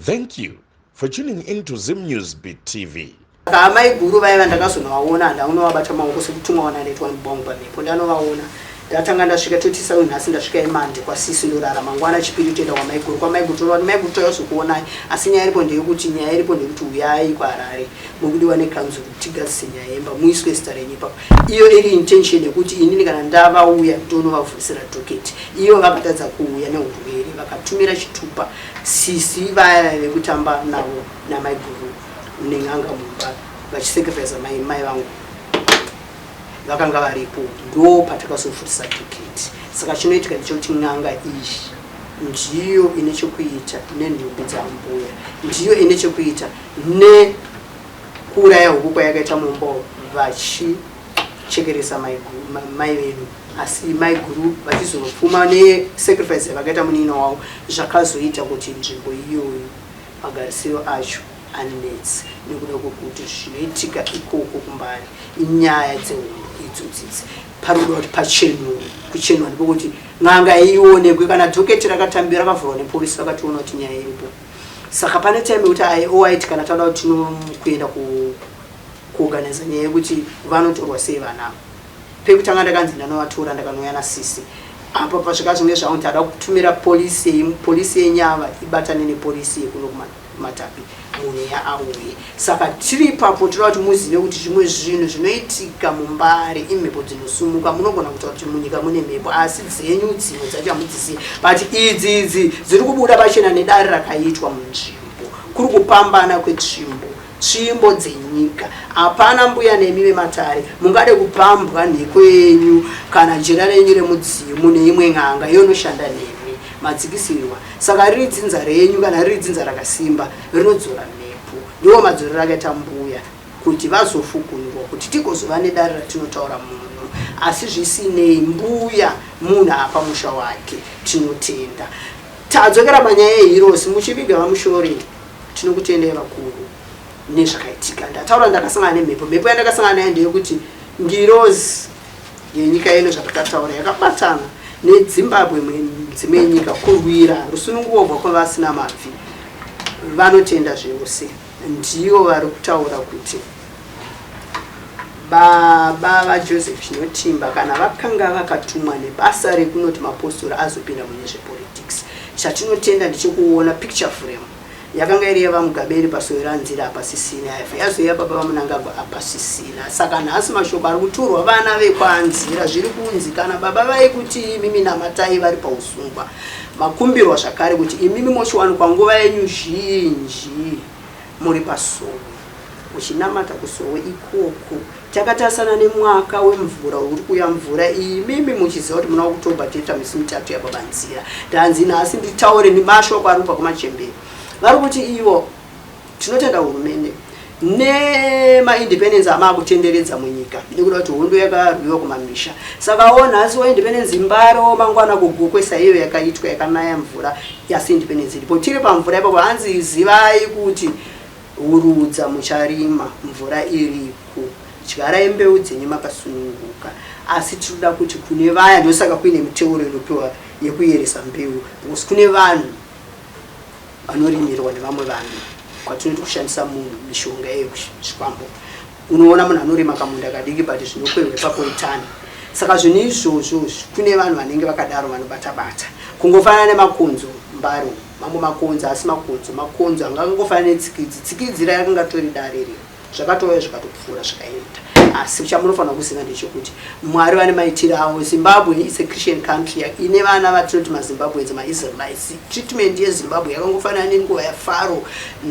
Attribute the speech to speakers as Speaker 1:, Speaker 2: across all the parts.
Speaker 1: Thank you for tuning in to Zim News Beat TV.
Speaker 2: Amai guru vaiva ndakazonovaona ndaunovabata maoko sekutuma wana netwa mbongwa nepo ndanovaona ndatanga ndasvika 20,000 asi ndasvika imande kwasisi ndorara mangwana chipiri toenda kwamaiguru torwa maiguru toyazokuonai asi nyaya iripo ndeyekuti nyaya iripo ndeyekuti uyai kwaHarare mukudiwa nekanzuru tigadzise nyaya yemba muiswe zita renyu ipapo iyo iri intention yekuti inini kana ndavauya ndonovavhurisira doketi iyo vakatadza kuuya neurwere vakatumira chitupa sisi vaya vekutamba navo namaiguru neng'anga mumba vachisacrifice mai vangu vakanga varipo ndo patakazovhurisa doketi. Saka chinoitika ndechekuti n'anga iyi ndiyo ine chekuita nenhumbi dzambuya, ndiyo ine chekuita nekuuraya huku kwayakaita mumba vachichekeresa mai vedu, asi mai guru vachizopfuma nesacrifice yavakaita munini wavo zvakazoita kuti nzvimbo iyoyo magarisiro acho anetsi nekuda kwekuti zvinoitika ikoko kumbari inyaya dzehondo idzodzidzi paroda kuti pachenurwe kuchenwa ndipo kuti n'anga ionekwe kana doketi rakatambira rakavhurwa nepolisi vakationa kuti nyaya iripo. Saka pane time yekuti aiit kana tauda kuti tinokuenda kuorganiza nyaya yekuti vanotorwa sei vana pekutanga ndakanzi ndanovatora ndakanouya nasisi apa pazvikazonge zvavo ndada kutumira polisi yenyava ibatane nepolisi yekuno kumatapi muneya auye. Saka tiri ipapo tinoda kuti muzive kuti zvimwe zvinhu zvinoitika mumbare imhepo dzinosumuka munogona kutaura kuti munyika mune mhepo asi dzenyu dzimwe dzacho hamudzizivi but idzi dziri kubuda pachena nedare rakaitwa munzvimbo kuri kupambana kwetsvimbo dzenyika. Hapana mbuya nemi vematare mungade kupambwa nheko yenyu kana jera renyu remudzimu neimwe n'anga yonoshanda nemi madzikisirwa. Saka riri dzinza renyu kana riri dzinza rakasimba rinodzora mhepo, ndiwo madzorero akaita mbuya kuti vazofukunirwa kuti tigozova nedare ratinotaura munhu. Asi zvisinei mbuya munhu apa musha wake tinotenda. Tadzokera panyaya yeheroes muchiviga vamushore tinokutendai vakuru nezvakaitika. Ndataura ndakasangana nemhepo yandakasangana nayo ndeyekuti ngirozi yenyika ino zvatakataura yakabatana neZimbabwe dzimwe nyika kurwira rusununguko kwavasina mabvi. Vanotenda zvose ndiyo vari kutaura kuti baba vaJoseph Nhinotimba kana vakanga vakatumwa nebasa rekunoti mapostora azopinda mune zvepolitics. Chatinotenda ndichikuona picture frame yakanga iri yavamugaberi pasoyo ranzira apasisina yazoya baba vamunangagwa apasisina. Saka nhasi mashoko ari kuturwa vana vekwanzira zviri kunzi kana baba vaikuti imimi namatai vari pausungwa makumbirwa zvakare kuti imimi mochiwanikwa nguva yenyu zhinji muri pasowe uchinamata kusowe ikoko takatasana nemwaka wemvura uri kuya mvura imimi muchiziva kuti muna Oktoba toita misi mitatu yababanzira ndanzi nhasi nditaure nemashoko ari kubva kumachemberi vari kuti ivo tinotenda hurumende nemaindependence amakutenderedza munyika nekuda kuti hondo yakarwiwa kumamisha. Saka nhasi waindependence mbaro mangwana kugokwesa iyo yakaitwa yakanaya mvura yasi independence iripo tiri pamvura ipapo hanzi zivai kuti hurudza mucharima mvura iripo dyarai mbeu dzenyu makasununguka. Asi tinoda kuti kune vaya ndosaka kuine miteuro inopiwa yekuyeresa mbeu because kune vanhu vanorimirwa nevamwe vanhu kwatinoita kushandisa mishonga yezvikwambo. Unoona munhu anorima kamunda kadiki but zvinokwerwa papoitani. Saka zvinhu izvozvo kune vanhu vanenge vakadaro vanobata kungofanana nemakonzo mbaro mamwe makonzo asi makonzo angangofanana netsikidzi rakanga tori dare riri zvakatouya zvikatopfuura zvikaenda. Asi chamunofanira kuziva ndechekuti Mwari vane maitiro avo. Zimbabwe is a Christian country ine vana vatinoti maZimbabweans maIsraelites. Treatment yeZimbabwe yakangofanana nenguva yaFaro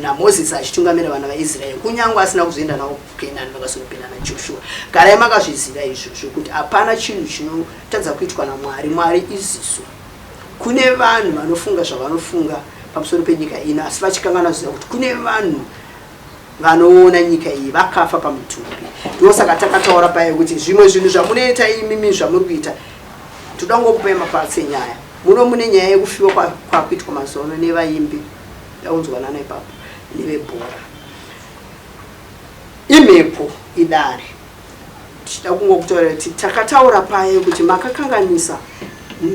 Speaker 2: naMoses achitungamira vana vaIsraeri kunyange asina kuzoenda navo kuKenani vakazopinda naJoshua. Garai makazviziva izvozvo kuti hapana chinhu chinotadza kuitwa naMwari. Mwari iziso. Kune vanhu vanofunga zvavanofunga pamusoro penyika ino asi vachikanganwa kuziva kuti kune vanhu vanoona nyika iyi vakafa pamutumbi. Ndosaka takataura payo kuti zvimwe zvinhu zvamunoita imimi zvamuri kuita toda ngokupai mapatsi enyaya. Mune nyaya yekufiwa kwakuitwa mazuva ano nevaimbi daunzwanana ipapo nevebhora. Imhepo idare tichida kungokutaura kuti takataura payo kuti makakanganisa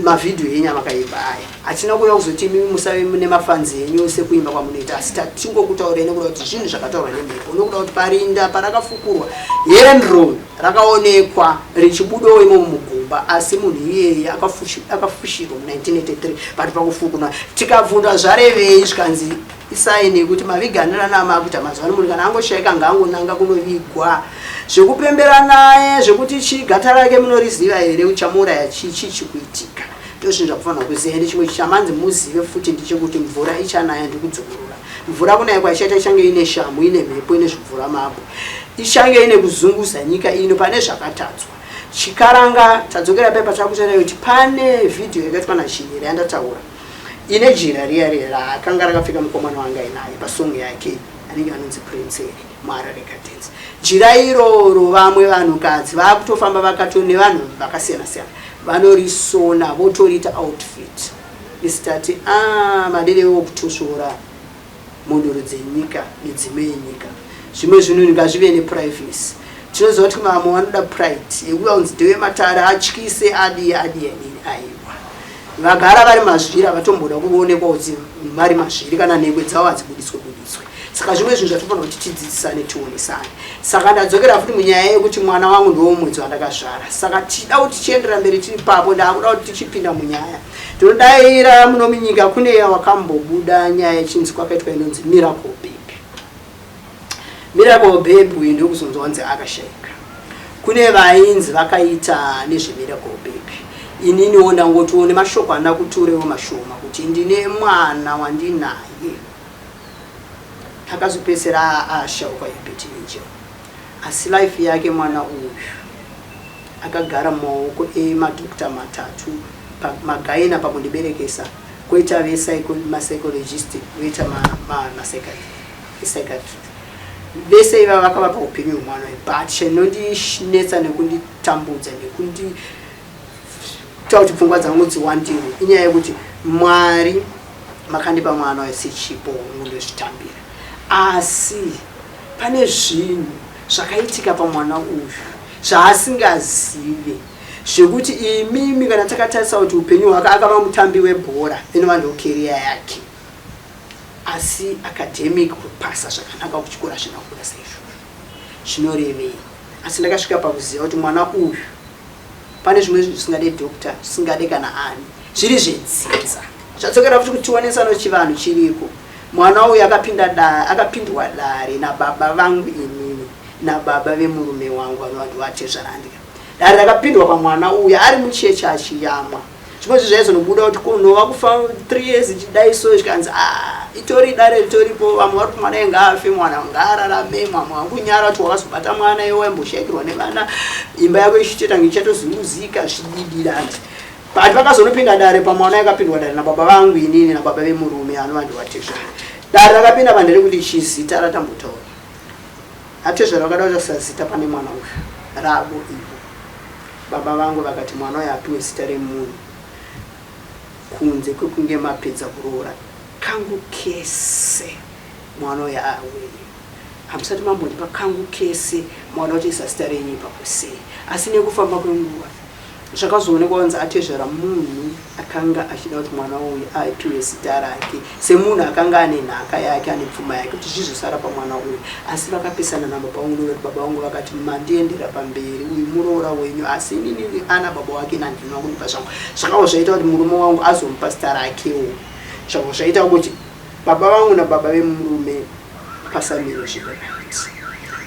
Speaker 2: mavidhiyo enyama kaimba aya hatina kuda kuzoti musave mune mafanzi enyu sekuimba kwamunoita asi tingokutaurei nekuda kuti zvinhu zvakataurwa nemhepo nokuda kuti parinda parakafukurwa hendron rakaonekwa richibudawo imo mugomba asi munhu iyeye akafushirwa mu1983 pati pakufukunwa tikabvunzwa zvarevei zvikanzi isaini yekuti maviganirana amakuita mazuvano munhu kana angoshaika ngaangonanga kunovigwa zvekupembera naye zvekuti chigata rake munoriziva here uchamuuraya chichikuitika ndozvinhu zvakufanira kuziva ende chimwe chamanzi muzive futi ndechekuti mvura ichanaya ndikudzurura mvura kunaya ichaita ichange ine shamu ine mhepo ine zvimvura mabwe ichange ine kuzunguza nyika ino pane zvakatadzwa chikaranga tadzokera pepa takutaura kuti pane vhidhiyo yakaitwa naChinyere yandataura ine jira riya rakanga rakapfeka mukomana wanga inaye pasong yake anenge anonzi Prince muHarare Gardens. Jira iroro vamwe vanhukadzi vakutofamba vakatona nevanhu vakasiyana siyana vanorisona votorita outfit isitati madere okutosvora mhondoro dzenyika nedzimwe yenyika zvimwe zvinhu ngazvive neprivacy tinoziva kuti mamwe vanoda pride yekuda kunzi Dewe Matara atyise adiye aiwa vagara vari mazviri avatomboda kuonekwa kuti vari mazviri kana nhengwe dzavo hadzibudiswe saka zvimwe zvinhu zvatofanira kuti tidzidzisane tionesane saka ndadzokera futi munyaya yekuti mwana wangu ndiwo mwedzi wandakazvara saka tida kuti tichiendera mberi tiri papo ndakuda kuti tichipinda munyaya tinodaira muno munyika kune wakambobuda nyaya yechinzi kwakaitwa inonzi Miracle Babe uyu ndio kuzonzwa wanzi akashaika kune vainzi vakaita nezveMiracle Babe inini onda ngotione mashoko anda kuturewo mashoma kuti ndine mwana wandinaye akazopesera ashauka Ebert Angel asi life yake mwana uyu akagara mumaoko emadokta matatu magaina pakundiberekesa koita vepsychologist koita psychiatrist vese iva vakavapa upenyu hwemwana but chinondinetsa nekunditambudza nekunditaura kuti pfungwa dzangu dziwandiwe inyaya yekuti Mwari makandipa mwana wesechipo mundozvitambira asi pane zvinhu zvakaitika pamwana uyu zvaasingazive zvekuti imimi kana takatarisa kuti upenyu hwake akava mutambi webhora inova ndo career yake asi academic kupasa zvakanaka kuchikora zvina kuda saizvozvo zvinorevei asi ndakasvika pakuziva kuti mwana uyu pane zvimwe zvisingade doctor zvisingade kana ani zviri zvedzinza zvadzokera futi kuti tionesane chivanhu chiriko mwana uyu akapindwa dare nababa vangu inini nababa vemurume wangu vanhu vatezvarandika dare rakapindwa pamwana uyu ari muchechi achiyamwa zvimwe zvaizongobuda kuti kunova kufa 3 years chidaiso zvikanzi itori dare ritoripo vamwe vari kuti mwana enga afe mwana ngaararame mwamwe wangunyara kuti wakazobata mwana iwe waimboshaikirwa nevana imba yako ichitotanga ichatozunguzika zvididirati but vakazonopinda dare pamwana yakapindwa dare nababa vangu inini nababa vemurume anova ndivatezvara dare rakapinda pandere kuti chizita ratambotaura atezvara vakada kutasazita pane mwana uyu rabo ivo baba vangu vakati mwana uyu apiwe zita remunhu kunze kwekunge mapedza kuroora kangu kese mwana uyu aweye hamusati mambondipa kangu kese mwana uchiisa zita renyu ipapo sei asi nekufamba kwenguva zvakazoonekwa kunzi atezvera munhu akanga achida kuti mwana uyu apiwe zita rake semunhu akanga ane nhaka yake ane pfuma yake kuti zvizosara pamwana uyu asi vakapesana nababa vangu nokuti baba vangu vakati mandiendera pamberi uyu muroora wenyu asi inini ana baba wake nandina kunipa zvangu zvakavo zvaita kuti murume wangu azomupa zita rakewo zvakavo zvaita kuti baba vangu nababa vemurume pasamiro zviberati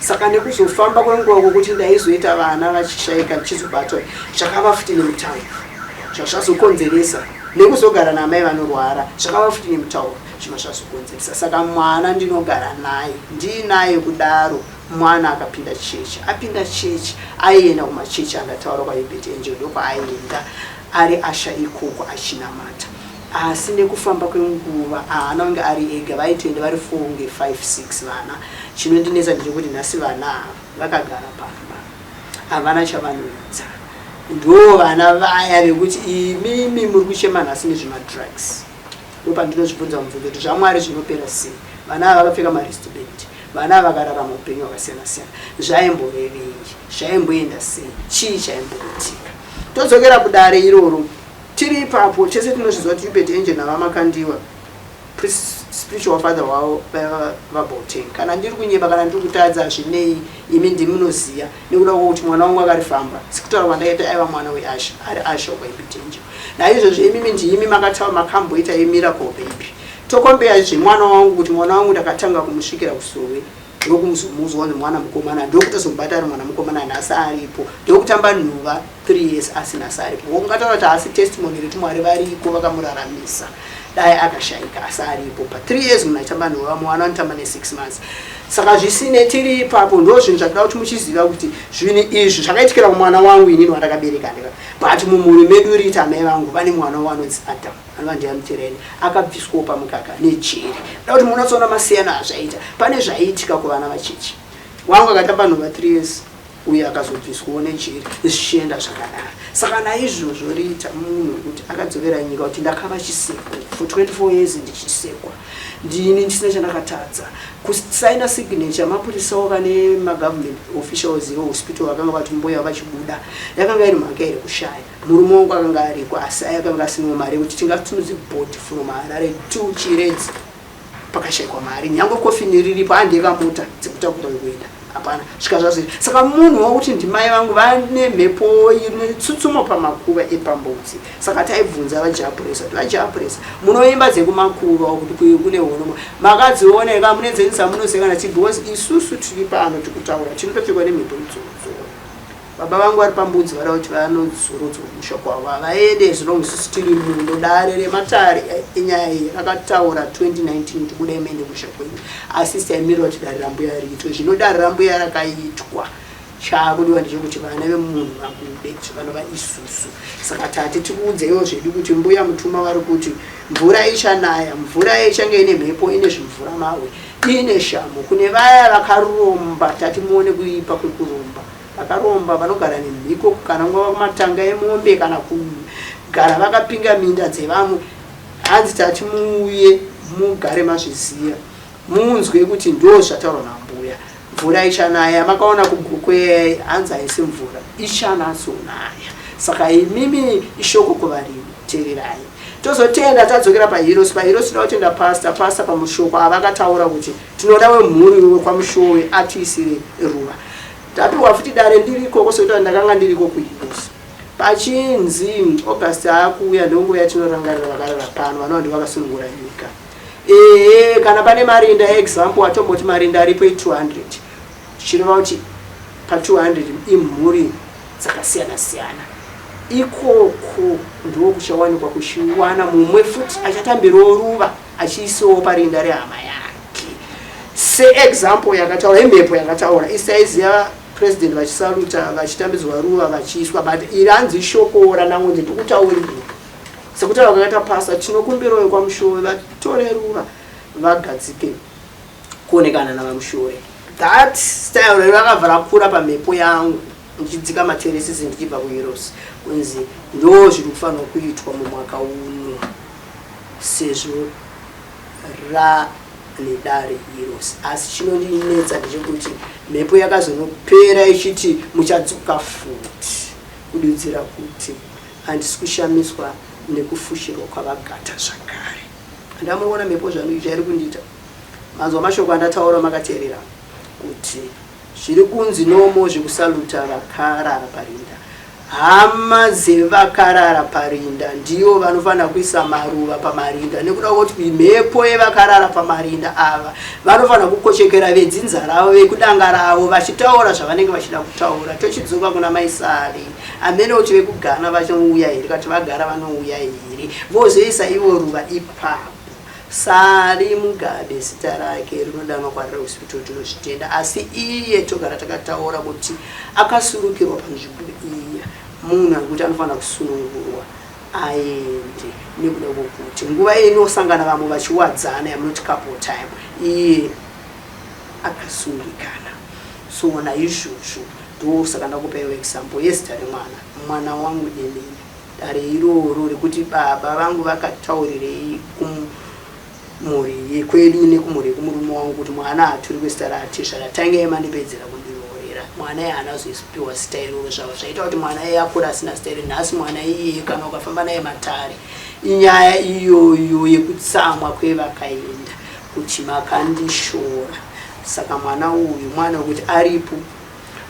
Speaker 2: saka nekuzofamba kwenguva kwokuti ndaizoita vana vachishaika ndichizobatwa zvakava futi nemutauro zvazvazokonzeresa nekuzogara namai vanorwara zvakava futi nemutauro zvimwe zvazokonzeresa saka mwana ndinogara naye ndinaye kudaro mwana akapinda chechi apinda chechi aienda kumachechi andataura kwaEbert Angel ndokwaaienda ari asha ikoko achinamata asi nekufamba kwenguva anonge ari ega vaitoenda vari 4 nge 5 6 vana chinondinetsa ndechekuti nhasi vana vakagara pamba havana chavanoedza ndo vana vaya vekuti imimi muri kuchema nhasi nezvemadrugs ndopandinozvibvunza mubvunzo kuti zvaMwari zvinopera sei vana ava vakapfeka marestband vana vakararama upenyu hwakasiyana siyana zvaimborevei zvaimboenda sei chii chaimboitika todzokera kudare iroro tiri ipapo chese tinozviziva kuti Hubert Angel navamakandiwa spiritual father wavo vaBauteng. Kana ndiri kunyeba kana ndiri kutadza zvinei imi ndimunoziya nekuda kwokuti mwana wangu akarifamba sikutaura kwandakaita aiva mwana weAsha ari Asha kwaHubert Angel. Naizvozvo imimi ndiimi makataura makamboita eMiracle Baby. Tokombeya zvemwana wangu kuti mwana wangu ndakatanga kumusvikira kusowe ndokumuzwa mwana mukomana ndokutozobata ari mwana mukomana nhasi aripo ndokutamba nhuva 3 years asina saripo. Ungataura kuti asi testimony reti Mwari variko vakamuraramisa dai akashayika asi aripo pa 3 years munhu achitamba nhuva mwana anotamba ne6 months. Saka zvisine tiri ipapo ndo zvinhu zvatoda kuti muchiziva kuti zvinhu izvi zvakaitikira kumwana wangu inini wandakabereka ndika but mumhuri medu riti amai vangu vane mwana wanonzi Adam anova ndiyamutireni akabviswawo pamukaka nejeri. Da kuti munotsoona masiyano azvaita pane zvaiitika kuvana vachechi wangu akatamba nhuva 3 years uye akazobviswawo nejeri zvichienda zvakanaka. Saka naizvozvo riita munhu kuti akadzokera nyika kuti ndakava chisekwa for 24 years ndichisekwa ndini ndisina chandakatadza kusaina signature mapurisa wakane magovernment officials ehospital vakanga vati mboya vachibuda yakanga iri mhaka iri kushaya murume wangu akanga ariko asi akanga asina mari kuti tingatunudze board from Harare to Chiredzi pakashayikwa mari nyange kofini riripo handekamota dzekutakura kuenda hapana svika zvazvo. Saka munhu wakuti ndimai vangu vane mhepo ine tsutsumo pamakuva epambudzi. Saka taibvunza vajapuresa kuti vajapuresa munoimba dzekumakuva kuti kune hono makadzioneka mune dzenzisa munosekana because isusu tiri pano tikutaura tinotopfekwa nemhepo idzodzo. Baba vangu vari pambudzi vada kuti vanozorodzwa kumusha kwavo vaende as long as tiri mundo dare rematare enyaya iyi rakataura 2019 tikuda imende musha kwenyu asi sitaimira kuti dare rambuya riitwe zvino dare rambuya rakaitwa chakudiwa ndechekuti vana vemunhu vakude vanova isusu. Saka tati tikuudzeiwo zvedu kuti mbuya mutuma vari kuti mvura ichanaya mvura ichange ine mhepo ine zvimvura mawe ine shamo kune vaya vakaromba tati muone kuipa kwekuromba vakaromba vanogara nemhiko kana nguva kumatanga emombe kana kugara vakapinga minda dzevamwe hanzi tati muuye mugare mazviziya munzwe kuti ndo zvataurwa nambuya mvura ichanaya makaona kugukwe hanzi haisi mvura ichanasonaya. Saka imimi ishoko kuvarimi teererai tozotenda tadzokera paHeroes toda kutenda pastor pamushoko avakataura kuti tinoda wemhuri wekwamushowe atiisire ruva. Tapiwa futi dare ndiriko kosoita ndakanga ndiriko kuHeroes pachinzi August akuuya ndongo yatinorangarira vakarara pano vanova ndivakasunungura nyika. Kana pane marinda example atomboti marinda aripo 200 chireva kuti pa 200 imhuri dzakasiyana siyana ikoko ndo kuchawanikwa kushiwana mumwe futi achatambirawo ruva achiisawo parinda rehama yake. Seexample yakataura imhepo yakataura isaiziya president vachisaluta vachitambidzwa ruva vachiiswa but iranzi shokora nangonzi ndikutaurira sekutaura kwakaita pasa tinokumbirawo kwamushowe vatore ruva vagadzike kuonekana navamushowe. That style rakabva rakura pamhepo yangu ndichidzika materesisi ndichibva kuHeroes kunzi ndo zviri kufanirwa kuitwa mumwaka uno sezvo nedare Heroes. Asi chinondinetsa ndechekuti mhepo yakazonopera ichiti muchadzoka futi kududzira kuti handisi kushamiswa nekufushirwa kwavagata zvakare. Ndamuona mhepo zvanoita iri kundiita manzwa mashoko andataura makateerera kuti zviri kunzi nomo zvekusaluta vakarara parinda hama dzevakarara parinda ndiyo vanofanira kuisa maruva pamarinda nekuda kuti mhepo yevakarara pamarinda ava vanofanira kukoshekera vedzinza ravo vekudanga ravo vachitaura zvavanenge vachida kutaura. Tochidzoka kuna maisari amene kuti vekugana vachinouya here kati vagara vanouya here vozoisa ivo ruva ipapo. Sari Mugabe zita rake rinodanwa kwarira hospital tinozvitenda asi iye togara takataura kuti akasurukirwa panzvimbo iya munhu akuti anofanira kusunungurwa aende nekuda kwokuti nguva inosangana vamwe vachiwadzana yamunoti couple time iye akasungikana. So naizvozvo ndosaka ndakupaiwo example yezita remwana wangu demene dare iroro rekuti baba vangu vakataurirei kumhuri yekwedu nekumhuri yekumurume wangu kuti mwana aturi kwezita raTesha ratange mandipedzera kundiroorera mwana iye anazoipiwa sitairiro zvavo zvaita kuti mwana iye akura asina sitairiro. Nhasi mwana iye kana ukafamba naye matare inyaya iyoyo yekutsamwa kwevakaenda kuti makandishora. Saka mwana uyu mwana wekuti aripo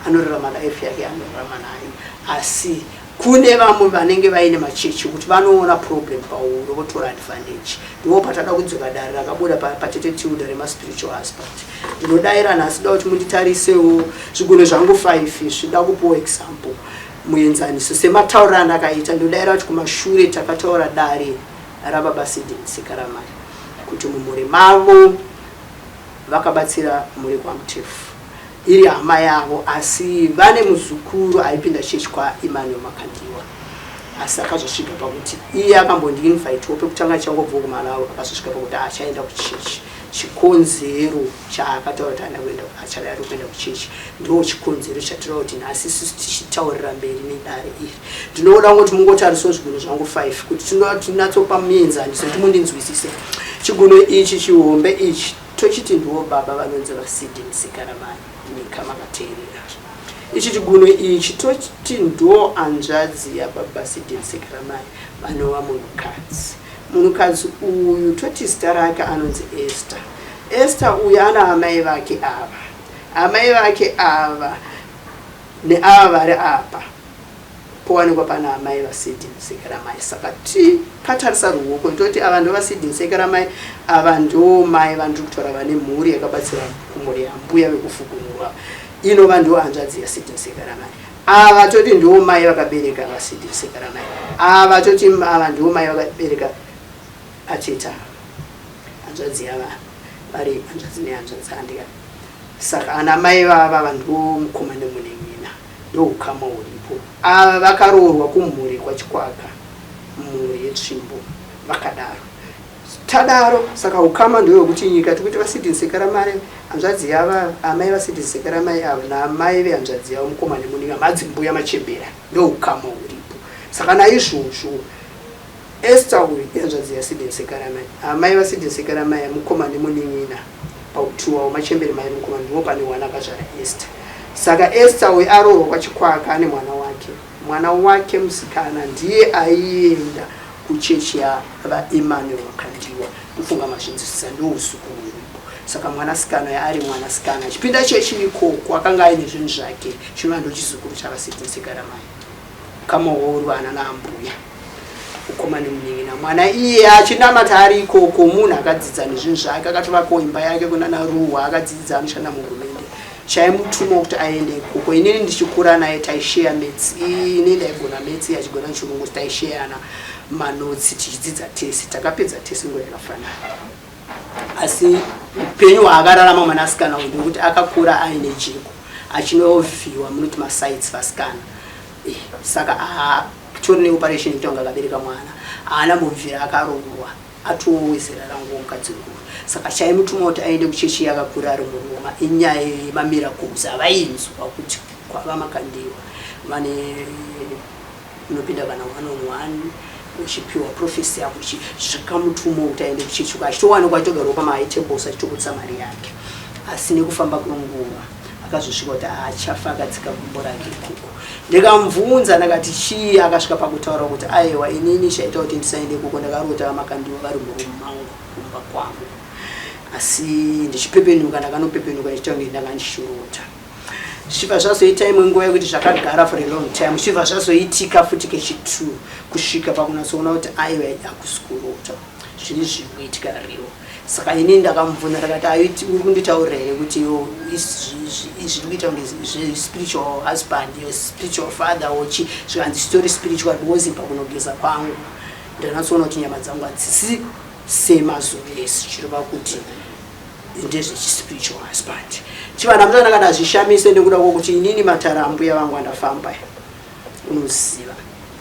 Speaker 2: anorarama life yake anorarama nayo, asi kune vamwe vanenge vaine machechi kuti vanoona problem pauro votora advantage. Ndipo patada kudzoka dare rakabuda patete Tilda remaspiritual husband. Ndinodayira nhasi da kuti munditarisewo zvigone zvangu 5 zvida kupiwa example muenzaniso sematauriro akaita. Ndinodayira kuti kumashure takataura dare rababa Sidney Sekaramai kuti mumhuri mavo vakabatsira muri kwaMutefu iri hama yavo, asi vane muzukuru aipinda chechi kwaEmmanuel Makandiwa, asi akazosvika pakuti iye akambondinvitawo pekutanga changobva kuMalawi akazosvika pakuti achaenda kuchechi. Chikonzero chaakataura kuti achada kuenda kuchechi ndo chikonzero chatira kuti nhasi isusu tichitaurira mberi nedare iri. Ndinoda kuti mungotarisawo zvigone zvangu 5 kuti tinatsopa muenzaniso kuti mundinzwisise. Chigone ichi chihombe ichi tochiti ndiwo baba vanonzi vaSidney Sekaramai nyika makateerera. Ichi chigune ichi tochiti ndiwo hanzvadzi yababa Sidney Sekaramai vanova munhukadzi. Munhukadzi uyu toti zita rake anonzi Esther. Esther uyu ana amai vake ava. Amai vake ava neava vari apa powanikwa pana amai vaSidney Sekaramai. Saka tikatarisa ruoko toti ava ndo vaSidney Sekaramai, ava ndo mai vandiri kutora vane mhuri yakabatsira kumhuri yambuya vekufukunurwa inova ndo hanzvadzi yaSidney Sekaramai. Ava toti ndo mai vakabereka vaSidney Sekaramai. Ava toti ava ndo mai vakabereka acheta hanzvadzi yava vari hanzvadzi nehanzvadzi handika. Saka ana mai vava ndo mukoma nemunen'ina ndo ukama huripo. Ava vakaroorwa kumhuri kwaChikwaka, mhuri yeTsvimbo vakadaro tadaro. Saka ukama ndo yokuti nyika tikuti vaSidney Sekaramai hanzvadzi yava amai vaSidney Sekaramai ava namai vehanzvadzi yavo mukoma nemunen'ina madzimbuya machembera ndo ukama huripo. Saka naizvozvo Esther uyu hanzvadzi yaSidney Sekaramai, amai vaSidney Sekaramai mukoma nemunen'ina pautuwa machembera mai mukoma ndiwo pane mwana akazvara Esther. Saka Esther uyu aroorwa kwaChikwaka ane mwana wake musikana ndiye aienda kuchechi yavaEmmanuel Makandiwa. Kufunga mazvinzwisisa ndo usuku huripo. Saka mwanasikana ari mwanasikana chipinda chechi ikoko akanga aine zvinhu zvake chinova ndo chizukuru chavaSidney Sekaramai. Kama uri vana naambuya ukoma nemunen'ina. Mwana iye achinamata ari ikoko munhu akadzidza nezvinhu zvake akatovakawo imba yake kuna Naruwa akadzidza anoshanda muhurumende chaimutuma kuti aende ikoko. Inini ndichikura naye taishare maths, ini ndaigona maths achigona chirungu taishareana manotsi tichidzidza tesi takapedza tesi nguva yakafanana. Asi upenyu hwaakararama mwanasikana uyu ndekuti akakura aine jeko achinovhiwa munoti masites vasikana. Saka tori neoperation itonga akabereka mwana haana mubvira akaroorwa atowezera rangu mukadzi nguru. Saka chaimutuma kuti aende kuchechi yakakura ari muroma inyaya yemamiracles avainzwa kuti kwava Makandiwa vane unopinda kana 1 on 1 uchipiwa profesi yako zvikamutuma kuti aende kuchechi achitowanikwa achitogarwa pamaitables achitobudisa mari yake. Asi nekufamba kwenguva akazosvika kuti achafa akadzika gumbo rake ikoko. Ndikamubvunza ndakati chii, akasvika pakutaura kuti aiwa inini chaita kuti ndisaende ikoko ndakarota vaMakandiwa vari murume mangu kumba kwangu. Asi ndichipepenuka ndakanopepenuka ndichitange ndakandishurota. Zvichibva zvazoita imwe nguva yekuti zvakagara for a long time. Zvichibva zvazoitika futi kechi2 kusvika pakunatsoona kuti aiwa akuskurota zviri zvikuitika riwo. Saka inini ndakamubvunza ndakati aiti uri kunditaurira here kuti izvi kuita kunge spiritual husband, spiritual father ochi zvikanzi story spiritual ndozimba kunogeza kwangu. Ndanatsoona kuti nyama dzangu hadzisi semazuva ese chirova kuti ndezvechispiritual husband. Chivana mutana kana zvishamise ndekuda kwokuti inini matara ambuya vangu andafamba unoziva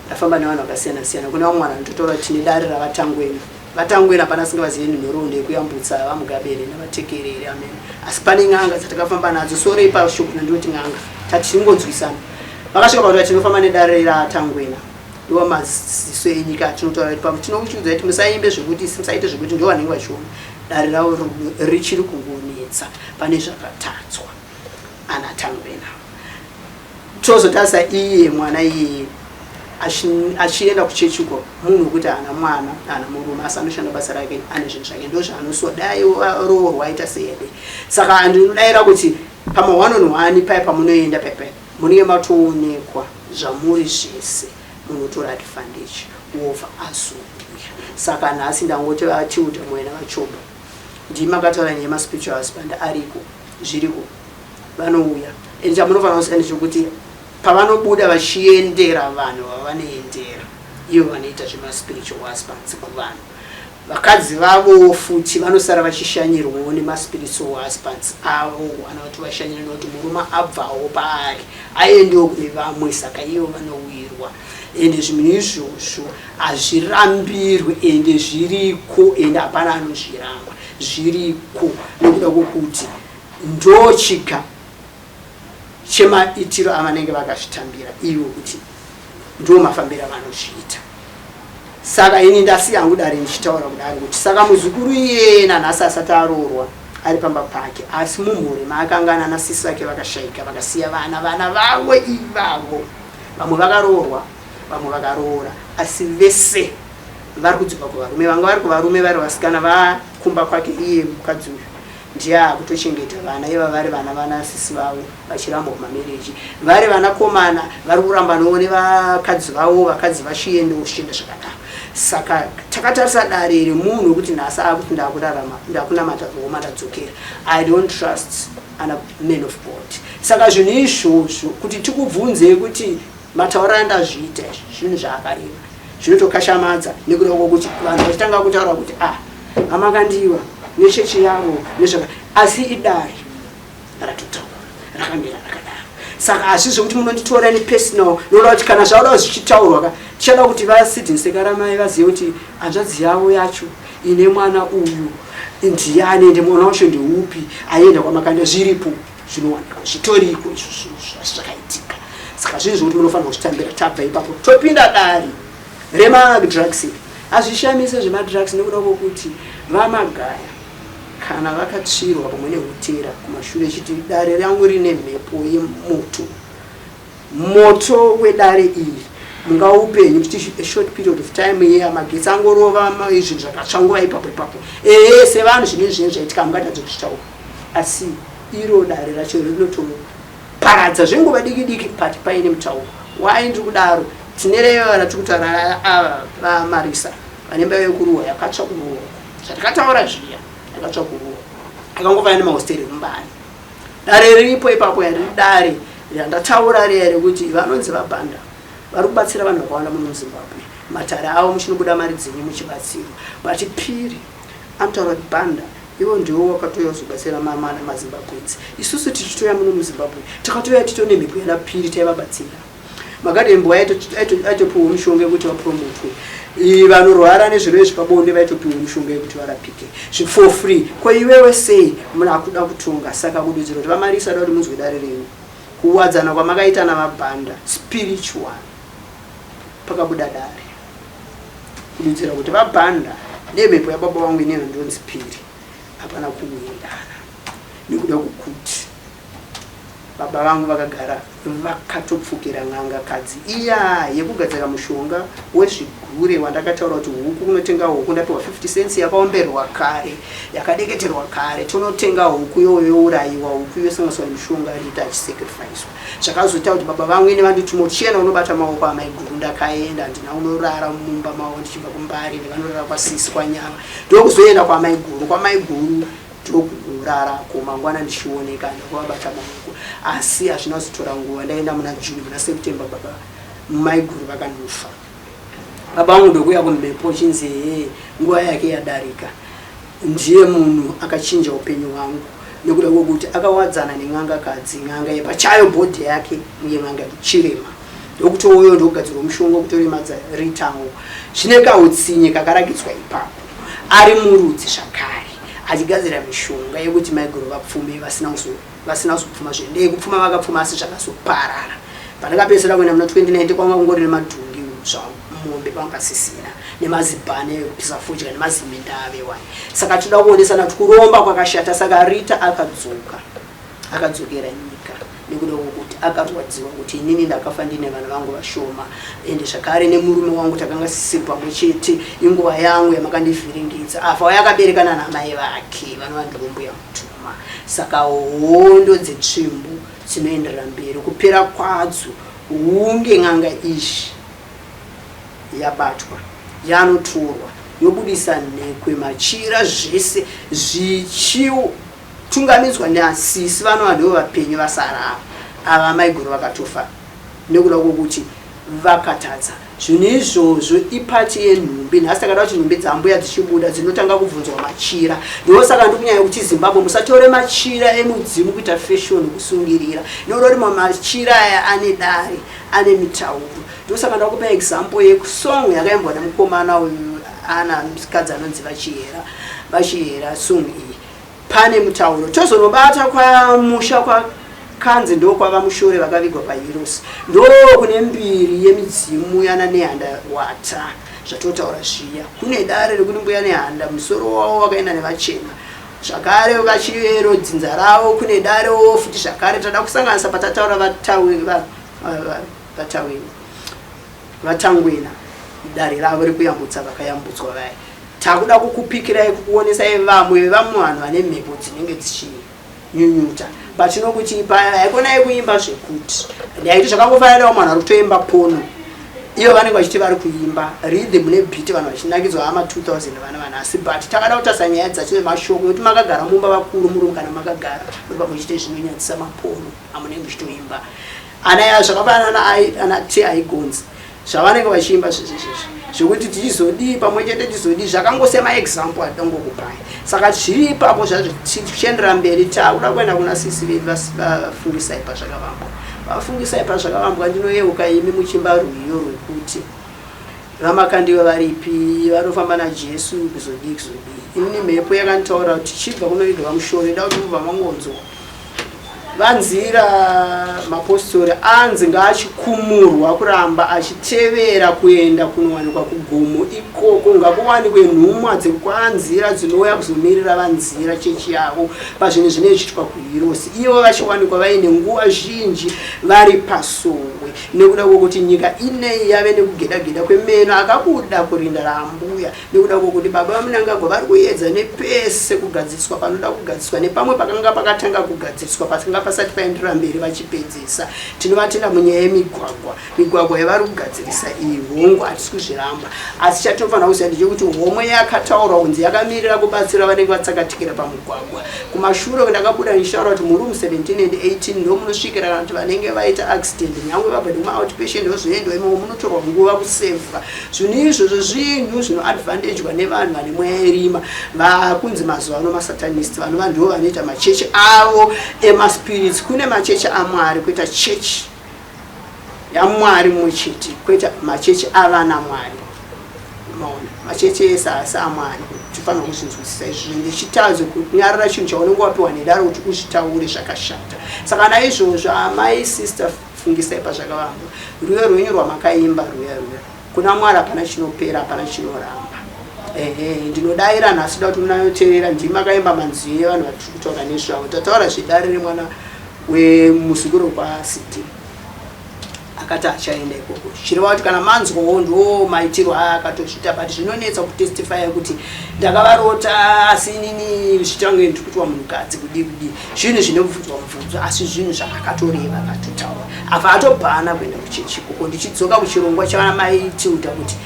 Speaker 2: ndafamba nevanhu vakasiyana siyana. Kune vamwe vanhu ndotora tine dare ravatangweni vatangwena pana singazivi nhoroondo yekuyambutsa vamugabere navatekereri amen. Asi pane n'anga dzatakafamba nadzo sore ipashuku ndoti n'anga tatingonzwisana vakasvika pakuti tinofamba nedare ratangwena ndiwo maziso enyika atinotaura kuti tinokuchiudza kuti musaimbe zvekuti musaite zvekuti ndiwo vanenge vachiona dare ravo richiri kungonetsa pane zvakatatswa ana tangwena. tozotasa iye mwana iye achienda kuchechuko munhu kuti ana mwana ana murume asi anoshanda basa rake ane zvinhu zvake ndo zvaanosodai roorwa aita seyede. Saka andinodayira kuti pama1-on-1 pai pamunoenda pepe munenge matoonekwa zvamuri zvese munotora advantage wova azobuya. Saka nhasi ndangoti vatiuta mwena vachoba ndimakataura nemaspiritual husband ariko zviriko vanouya ende chamunofanira kusiyana chokuti pavanobuda vachiendera vanhu vavanoendera ivo vanoita zvemaspiritual husbands kuvanhu. Vakadzi vavo futi vanosara vachishanyirwawo nemaspiritual husbands avo vana kuti vashanyire nokuti murume abvawo paari aendewo kune vamwe saka ivo vanowirwa. Ende zvinhu izvozvo hazvirambirwe ende zviriko ende hapana anozviramba zviriko nekuda kwokuti ndochika chemaitiro avanenge vakazvitambira ivo kuti ndo mafambiro avanozviita. Saka ini ndasiya hangu dare ndichitaura kudari kuti saka muzukuru iyena nhasi asati aroorwa ari pamba pake asi mumhuri maakangana nasisi vake vakashaika vakasiya vana vavo ivavo vamwe vakaroorwa vamwe vakaroora asi vese vari kudzoka kuvarume vanga vari kuvarume vari vasikana vakumba kwake iye mukadzi uyu ndiye akutochengeta vana iva vari vana vanasisi vavo vachiramba kumamereji vari vanakomana vari kuramba noone vakadzi vavo vakadzi vachiendewo zvichienda zvakadaro. Saka takatarisa dare remunhu wekuti nhasi akuti ndakurarama ndakunamata Roma ndadzokera. I don't trust ana men of God. Saka zvinhu izvozvo kuti tikubvunze kuti mataura andazviita zvinhu zvaakareva zvinotokashamadza nekuda kwokuti vanhu vachitanga kutaura kuti amakandiwa nechechi yavo nezvaka asi idare ratotaura rakamira rakadaro. Saka hazvizvi kuti munonditora nepersonal noda kuti kana zvauda zvichitaurwa tichada kuti vasidhinise karamai vazive kuti hanzvadzi yavo yacho ine mwana uyu ndiyani ende mwana wacho ndeupi aenda kwamakanda zviripo zvinowanika zvitoriko izvo zvakaitika. Saka zvinhu zvokuti munofanira kuchitambira tabva ipapo topinda dare remadrugs. Hazvishamise zvemadrugs nekuda kwokuti vamagaya kana vakatsvirwa pamwe nehotera kumashure chiti dare rangu rine mhepo yemoto. Moto wedare iri mungaupenyu kuti a short period of time here magetsi angorova izvi zvakatsvanguva ipapo ipapo sevanhu zvinezvi zvaitika mungatadze kuchitaura asi iro dare racho rinotoparadza zvenguva diki diki pati paine mutauro. Wai ndiri kudaro tinereyo vatiri kutaura vamarisa vane mbeva yekuruwa yakatsva kuruwa zvatakataura zviya yakatsva kuruwa akangova nemahosteri mumbani. Dare riripo ipapo riri dare randataura riya rekuti vanonzi vabhanda vari kubatsira vanhu vakawanda muno muZimbabwe. Matare avo muchinobuda mari dzenyu muchibatsirwa. Bati piri anotaura kuti bhanda ivo ndiwo wakatoya kuzobatsira mazimbabwenzi. Isusu tichitoya muno muZimbabwe takatoya titone mhepo yadapiri taivabatsira. Magadembo aitopiwa mishonga yekuti vapromotwe. Vanorwara nezvirwere zvepabonde vaitopiwa mishonga yekuti varapike for free. Ko iwewe sei munakuda kutonga. Saka kududzira kuti vamarisa kuti munzwe dare renyu kuwadzana kwamakaita navabhanda spiritual pakabuda dare kududzira kuti vabhanda nemhepo yababa vangu ineno ndonzi piri hapana kuendana nekuda kwokuti baba vangu vakagara vakatopfukira n'anga kadzi iya yekugadzira mushonga wezvigure wandakataura kuti huku kunotenga huku ndapiwa 50 cents yakaomberwa kare yakadeketerwa kare tonotenga huku yourayiwa huku yosanganiswa mishonga riita achisacrificewa. Zvakazoita kuti baba vangu ine vandituma uchienda unobata maoko amaiguru ndakaenda ndina unorara mumba mavo ndichibva kumbari nevanorara kwasisi kwanyama ndokuzoenda kwamaiguru ndokurarako mangwana ndichioneka ndakuvabata maoko asi hazvina kuzotora nguva ndaenda muna June muna September baba maiguru vakandofa. Baba vangu ndokuya kumhepo chinzi nguva yake yadarika. Ndiye munhu akachinja upenyu hwangu nekuda kwokuti akawadzana nen'anga kadzi n'anga yepachayo bhodhi yake uye n'anga Chirema ndokuti uyo ndokugadzirwa mushonga kutorimadza ritango zvine kautsinye kakaragidzwa ipapo ari murudzi zvakare achigadzira mishonga yekuti maiguru vapfume vasina kuzopfuma zvendei kupfuma vakapfuma asi zvakazoparara. Pandakapedzera kuenda muna 2019 kwanga kungori nemadhungi zvamombe pangasisina nemazibhane ekupisa fudya nemazimindave wani. Saka toda kuonesana kuti kuromba kwakashata. Saka Rita akadzokera nyika nekuda kwokuti akarwadziwa kuti inini ndakafa ndine vana vangu vashoma ende zvakare nemurume wangu takanga sisiri pamwe chete inguva yangu yamakandivhiringidza afa wayakaberekana namai vake vanova ndombuya mutuma saka hondo dzetsvimbo dzinoenderera mberi kupera kwadzo hunge n'anga izvi yabatwa yanotorwa yobudisa nhekwe machira zvese zvichitungamidzwa neasisi vanova ndivo vapenyu vasara ava maiguru vakatofa nekuda kwokuti vakatadza zvinhu izvozvo ipati yenhumbi nhasi takada kuti nhumbi dzambuya dzichibuda dzinotanga kubvunzwa machira ndosaka ndikunyanya kuti Zimbabwe musatore machira emudzimu kuita fashion kusungirira nekuda kuti machira aya ane dare ane mitauro ndosaka ndakupa example yekusong yakaimbwa nemukomana uyu ana musikadzi anonzi vachiyera song iyi pane mutauro tozonobata kwamusha kwakanzi ndokwava mushore vakavigwa pahirosi ndo kune mbiri yemidzimu yana nehanda wata zvatotaura zviya kune dare rekuti mbuya nehanda musoro wavo wakaenda nevachena zvakare vachiyero dzinza ravo kune darewo futi zvakare tada kusanganisa patataura vatangwena dare ravo rekuyambutsa vakayambutswa vaya takuda kukupikirai kukuonesai vamwe vanhu vane mhepo dzinenge dzichinyunyuta patinokuti haikonai kuimba zvekuti ndaiti zvakangofanirawo munhu ari kutoimba pono iyo vanenge vachiti vari kuimba rhythm nebhiti vanhu vachinakidzwa ama 2000 vana vanhasi but takada kutarisa nyaya dzacho nemashoko yokuti makagara mumba vakuru muri kana makagara muri pamuchite zvinonyadzisa mapono amunenge muchitoimba ana ya zvakafanana ana T aigonzi zvavanenge vachiimba zvekuti tichizodii pamwe chete tichizodii zvakangosema example atongokupai saka zviri ipapo zvazvo tichiendera mberi takuda kuenda kuna sisi vedu vafungisai pazvakavambwa vafungisai pazvakavambwa ndinoyeuka imi muchimba rwiyo rwekuti vamakandiwe varipi vanofamba naJesu kuzodii inini mhepo yakantaura kuti tichibva kunoviga vamushore da kuti mubva mangonzwa vanzira mapostori anzi ngaachikumurwa kuramba achitevera kuenda kunowanikwa kugomo ikoko ngakuwanikwe nhumwa dzekwanzira dzinouya kuzomirira vanzira chechi yavo pazvinhu zvinenge zvichiitwa kuhirosi ivo vachiwanikwa vaine nguva zhinji vari pasongwe nekuda kwokuti nyika inei yave nekugedageda kwemeno akabuda kurinda rambuya nekuda kwokuti baba vamunangagwa vari kuedza nepese kugadziswa panoda kugadziswa nepamwe pakanga pakatanga kugadziswa pasanga pasati paenderera mberi vachipedzisa tinovatenda munyaya yemigwagwa yavari kugadzirisa iyi hongu hatisi kuzviramba asi chatinofanira kuziva ndechekuti homwe yakataurwa kunzi yakamirira kubatsira vanenge vatsakatikira pamugwagwa kumashure ndakabuda ndichitaura kuti murumu 17 and 18 ndo munosvikira kana kuti vanenge vaita accident nyangwe vabva nekumaoutpatient vozoendwa imomo munotorwa nguva kusevha zvinhu izvozvo zvinhu zvinoadvantagwa nevanhu vane mweya yerima vakunzi mazuva ano masatanist vanova ndivo vanoita machechi avo emaspirits kune machechi aMwari kuita chechi yaMwari mumwe chete kuita machechi avana Mwari maona machechi ese asi aMwari tifanira kuzvinzwisisa izvi ndechitazo kunyarara chinhu chaunenge wapiwa nedare kuti uzvitaure zvakashata saka naizvozvo amai sister fungisai pazvakavambwa rwiyo rwenyu rwamakaimba rwiya kuna Mwari hapana chinopera hapana chinoramba ndinodaira nhasi da kuti munayoteerera ndimi makaimba manziyo evanhu vari kutaura nezvavo tataura zvedare remwana wemusukuru kwaCD akati achaenda ikoko chireva kuti kana manzwawo ndo maitirwo akatozvita but zvinonetsa kutestifya kuti ndakavarota asi inini zvitange ndikutiwa munhukadzi kudii zvinhu zvinobvunzwa asi zvinhu zvakakatoreva akatotaura afa atobhana kuenda kuchechi ikoko ndichidzoka kuchirongwa chavana maitilda kuti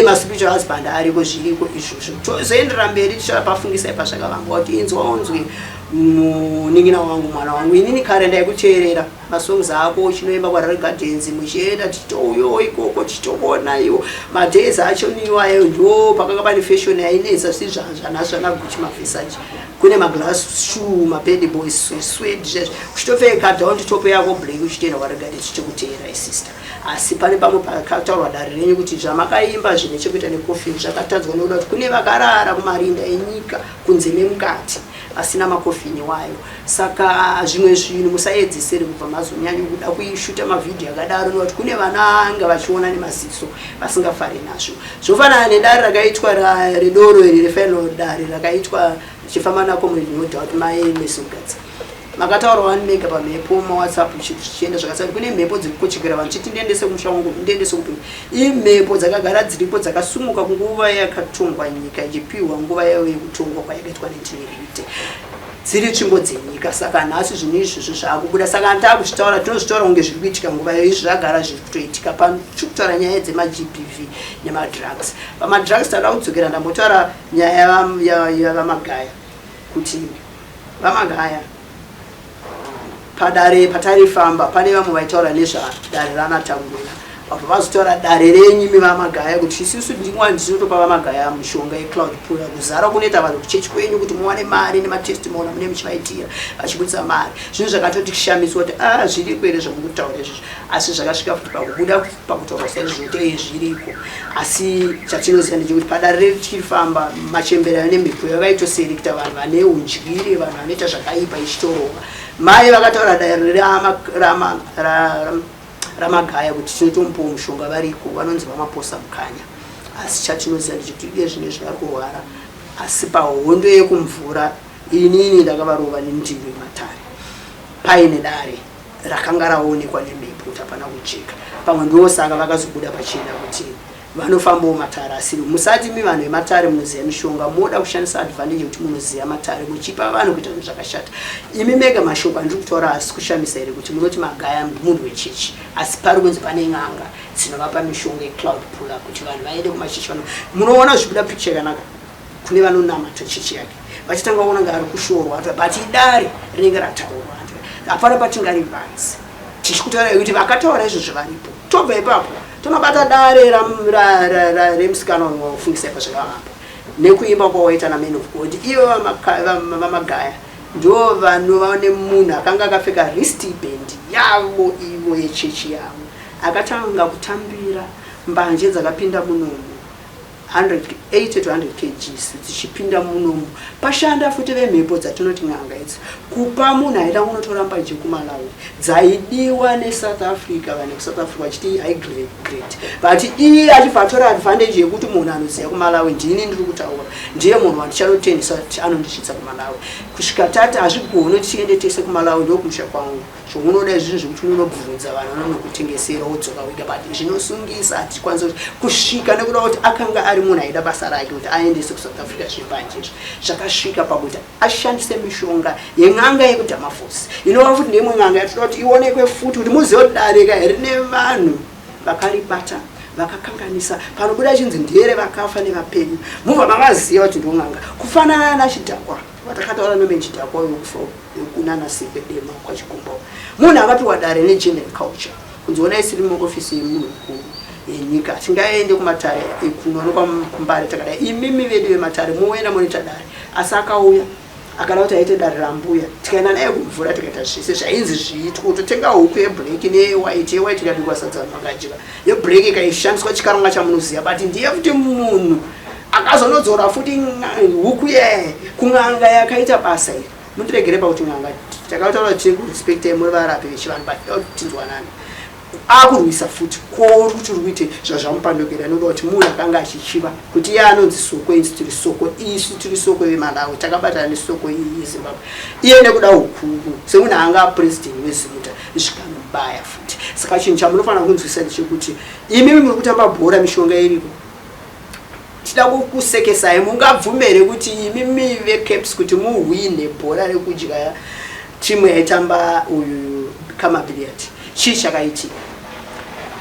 Speaker 2: maspiritual husband ariko zviriko izvozvo tozoendera mberi tichapafungisai pazvakavambwa kuti inzwaonzwe muningina wangu mwana wangu inini kare ndaikuteerera masongs ako chinoimba kwaRari Gardens muchienda tichitouyo ikoko tichitoona iwo madays acho niwayo ndo pakanga pane fashion yainetsa zvanazvana Gucci maversace kune maglass shoe mapedi boys suede kuchitopfeka down top yako black uchitenda kwaRari Gardens tichikuteera sister asi pane pamwe pakataurwa dare renyu kuti zvamakaimba zvine chekuita necoffin zvakatadzwa nekuda kuti kune vakarara kumarinda enyika kunze nemukati asina makofini wayo saka zvimwe zvinhu musaedzesere kubva mazonyanya kuda kuishuta mavhidhiyo akadaro nekuti kune vananga vachiona nemaziso vasingafari nazvo zvofanana nedare rakaitwa redoro iri refinal dare rakaitwa chifamba nako murinodha kuti mai mesogadzi makataura 1 mega pamhepo maWhatsApp chichienda zvakasiyana. Kune mhepo dziri kukochekera vanhu chiti ndiendese kumushango, ndiendese kupi. Imhepo dzakagara dziripo dzakasumuka nguva yakatongwa nyika ichipiwa nguva yayo yekutongwa kwayakaitwa 1980. Dziri tsvimbo dzenyika. Saka nhasi zvinhu izvozvo zvaakubuda. Saka ndaakuchitaura tinozvitaura kunge zviri kuitika nguva yayo. Izvi zvagara zviri kutoitika. Kutaura nyaya dzemaGBV nemadrugs. Pamadrugs tada kudzokera ndambotaura nyaya yavamagaya kuti vamagaya padare patarifamba pane vamwe vaitaura nezvadare ranatangura. Apo vazotaura dare renyu mivamagaya kuti isusu ndimwani ndinotopa vamagaya mishonga yeCloud Pool kuzara kunoita vanhu kuchechi kwenyu kuti muwane mari nematestimony mune muchivaitira vachibudisa mari. Zvinhu zvakatotishamiswa kuti zviri kwere zvamukutaura izvozvo, asi zvakasvika futi pakubuda pakutaura saizvozvo zviripo. Asi chatinoziva ndechekuti padare richifamba machembera nemhepo yavaitoselekta vanhu vane undyiri, vanhu vanoita zvakaipa ichitorova. Mai vakataura dare ramagaya kuti tinotomupawo mushonga variko vanonzi vamaposa mukanya. Asi chatinoziva ndechekuti iye zvine zvari kuhwara. Asi pahondo yekumvura inini ndakavarova nendiro yematare paine dare rakanga raonekwa nemhepo kuti hapana kujeka. Pamwe ndosaka vakazobuda pachena kuti vanofambawo matare. Asi musati vanhu vematare munoziva mishonga, moda kushandisa advantage kuti munoziva matare muchipa vanhu kuita zvinhu zvakashata. Imi mega mashoko andiri kutaura asi kushamisa here kuti munoti magaya munhu wechechi, asi pari kunzi pane n'anga dzinovapa mishonga yeCloud Pool kuti vanhu vaende kumachechi. Munoona zvibuda picture yakanaka kune vanonamata chechi yake vachitanga kuona ngari kushorwa but idare rinenge rataurwa. Hapana patingarivanzi tichikutaura kuti vakataura izvozvo varipo. Tobva ipapo tonobata dare remusikana unofundisa pazvakahamba nekuimba kwawaita naMan of God. Ivo vamagaya ndo vanhu vaone munhu akanga akapfeka wristband yavo ivo yechechi yavo akatanga kutambira mbanje dzakapinda munomu 80 to 100 kgs dzichipinda munomu. Pashanda futi vemhepo dzatinoti n'anga idzi kupa munhu aida kunotora mbanje kuMalawi dzaidiwa neSouth Africa. Vanhu kuSouth Africa vachiti high grade, but iye achibva atora advantage yekuti munhu anoziva kuMalawi ndini ndiri kutaura ndiye munhu wandichanotenesa kuti anondisvitsa kuMalawi. Kusvika tati hazvigoni tiende tese kuMalawi ndokumusha kwangu zvomunoda izvizvi zvekuti unobvunza vanhu vanokutengesera wodzoka wega, but zvinosungisa hatikwanisa kusvika nekuda kuti akanga ari munhu aida basa rake kuti aendese kuSouth Africa zvibanje zvakasvika pakuti ashandise mishonga yen'anga yekudhamafosi inova futi neimwe n'anga yatoda kuti ionekwe futi kuti muzive kuti dareka rine vanhu vakaribata vakakanganisa panobuda chinzi ndere vakafa nevapenyu mubva mavaziva kuti ndon'anga kufanana nachidhakwa vatakataura nomechidhakwa yokufa yokunana sepe dema kwachikomba. Munhu akapiwa dare negeneral culture kunziona isiri muofisi yemunhu mukuru yenyika tingaende kumatare ekunoonekwa kumbare takadai imimi vedu vematare muoenda munoita dare. Asi akauya akada kuti aite dare rambuya tikaenda naye kumvura tikaita zvese zvainzi zviitwa kutotenga huku yeblack neyewhite ikadikwa sadza makajika yeblack ikaishandiswa chikaronga chamunoziva, but ndiye futi munhu akazonodzora futi huku kun'anga yakaita basa iri. Mundiregere pakuti n'anga takataura tiri kurespecta muri varapi vechivanhu but tinzwanani akurwisa futi kuti uri kuite zvazvamupandukira noda kuti munhu akanga achichiva kuti iye anonzi soko inzi tiri soko isu tiri soko veMalawi takabatana nesoko iyi yeZimbabwe. Iye nekuda ukuru semunhu anga president weZimuta zvikanobaya futi. Saka chinhu chamunofanira kunzwisisa ndechekuti imimi muri kutamba bhora mishonga iripo tida kusekesai mungabvumere kuti imimi veCaps kuti muhwine bhora rekudya timu yaitamba uyu Kamabiliyati. Chii chakaitika?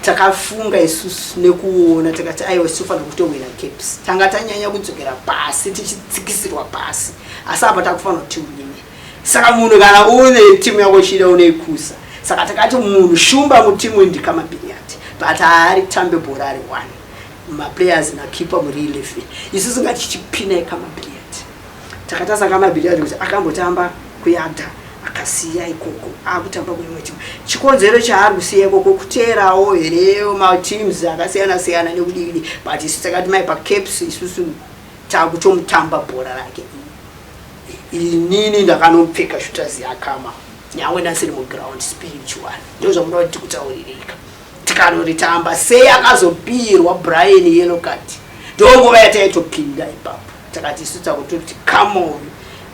Speaker 2: Takafunga isusu nekuona takati aiwa sifana kutowina Caps. Tanga tanyanya kudzokera pasi tichitsikisirwa pasi. Asi apa takufanira kuti tiwine. Saka munhu kana une timu yako chida uneikusa. Saka takati munhu shumba mutimu ndi Kamabiliyati. But ari tambe bhora ari 1. Maplayers na keeper muri 11. Isusu ngati chichipina Kamabiliyati. Takatasa Kamabiliyati kuti akambotamba kuyadha akasiya ikoko akutamba kuimwe timu. Chikonzero chaari kusiya ikoko kuterawo hereyo mateams akasiyana siyana nekudini, but isusu takati mai paCaps isusu takutomutamba bhora rake. Inini ndakanopfeka shooter yakama nyangwe ndasiri muground spiritual ndio zvamunoda kuti kutauririka tikanoritamba sei akazopirwa Brian yellow card ndongo vayataitopinda ipapo takati isusu takutoti come on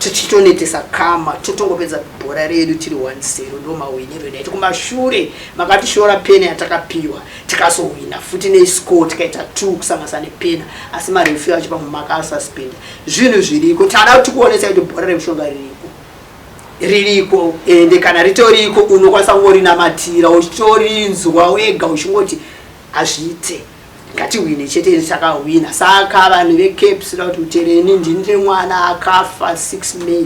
Speaker 2: tichitonetesa kama totongopedza bhora redu tiri 1-0 ndo mawiniro edu kumashure makatishora pena yatakapiwa tikazowina futi nescore tikaita 2 kusanganisa nepena asi marefi achipa makasuspend zvinhu zviriko tada kuti kuonesa kuti bhora remushonga ririko ende kana ritoriko unokwanisa kungorinamatira uchitorinzwa wega uchingoti azviite ngatiwine chete takawina saka vanhu veCaps kuti utereni ndine mwana akafa 6 May